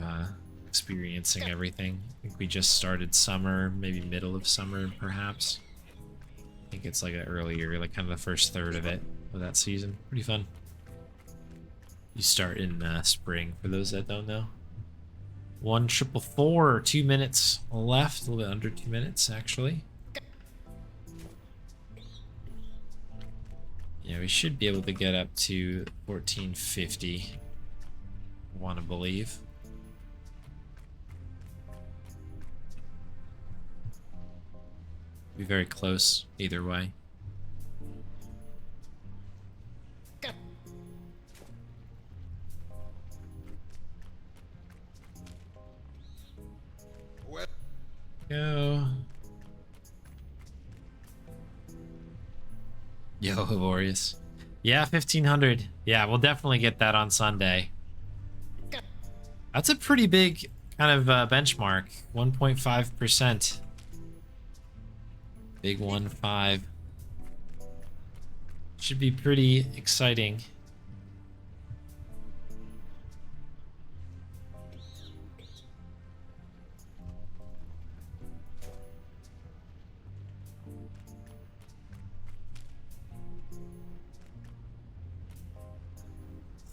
experiencing everything. I think we just started summer, maybe middle of summer perhaps. I think it's like an earlier, like kind of the first third of that season. Pretty fun. You start in spring, for those that don't know. 1,444, 2 minutes left, a little bit under 2 minutes actually. Yeah, we should be able to get up to 1450, I want to believe. Be very close either way. Go. Yo, Laborious. Yeah, 1,500. Yeah, we'll definitely get that on Sunday. That's a pretty big kind of benchmark. 1.5%. Big 1.5. Should be pretty exciting.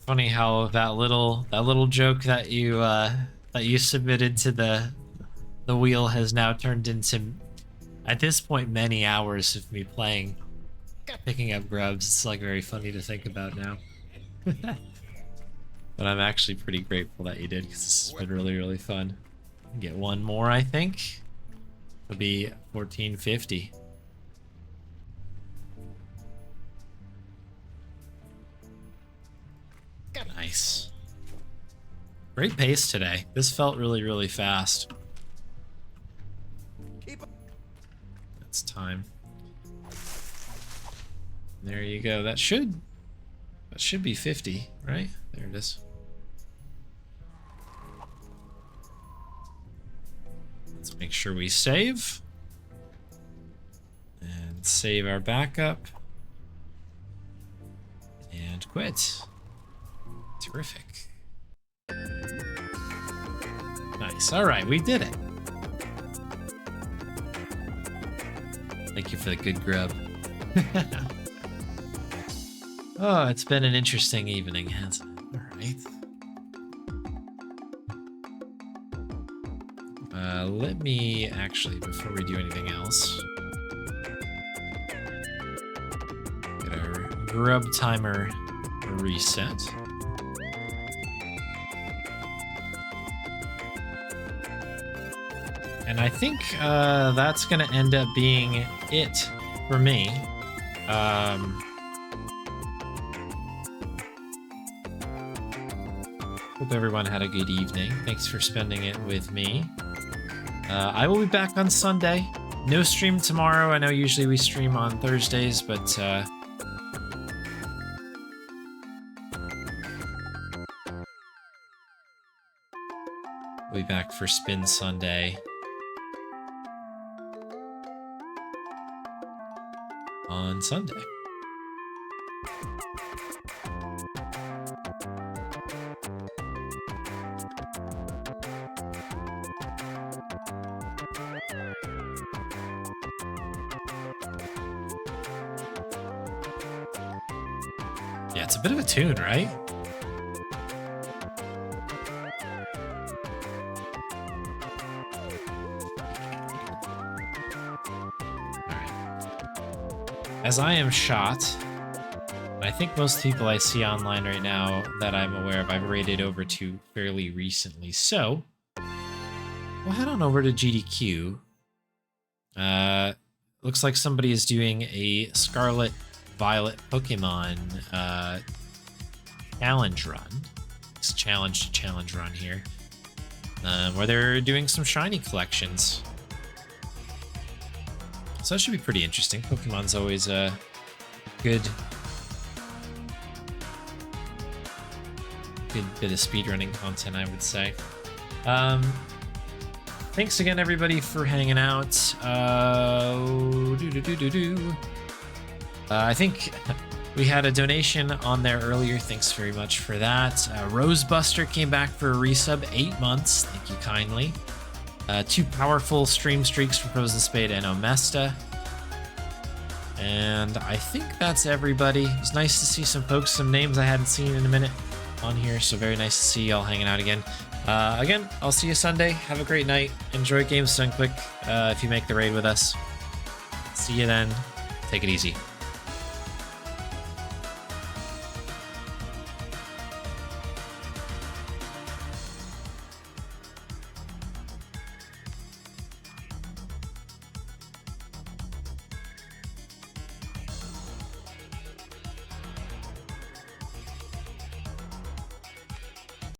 Funny how that little joke that you submitted to the wheel has now turned into, at this point, many hours of me picking up grubs. It's like very funny to think about now. But I'm actually pretty grateful that you did, because this has been really, really fun. Get one more, I think. It'll be 1450. Nice. Great pace today. This felt really, really fast. That's time. There you go. That should be 50, right? There it is. Let's make sure we save. And save our backup. And quit. Terrific. Nice. All right, we did it. Thank you for the good grub. Oh, it's been an interesting evening, hasn't it? All right. Let me actually, before we do anything else, get our grub timer reset. And I think that's going to end up being it for me. Hope everyone had a good evening. Thanks for spending it with me. I will be back on Sunday. No stream tomorrow. I know usually we stream on Thursdays, but we'll be back for Spin Sunday on Sunday. Yeah, it's a bit of a tune, right? As I am shot, I think most people I see online right now that I'm aware of, I've raided over to fairly recently. So, we'll head on over to GDQ. Looks like somebody is doing a Scarlet Violet Pokemon challenge run. It's challenge run here. Where they're doing some shiny collections. So that should be pretty interesting. Pokemon's always a good bit of speedrunning content, I would say. Thanks again, everybody, for hanging out. I think we had a donation on there earlier. Thanks very much for that. Rosebuster came back for a resub, 8 months. Thank you kindly. 2 powerful stream streaks from Frozen Spade and Omesta. And I think that's everybody. It was nice to see some folks, some names I hadn't seen in a minute on here. So very nice to see y'all hanging out again. Again, I'll see you Sunday. Have a great night. Enjoy Games Done Quick if you make the raid with us. See you then. Take it easy.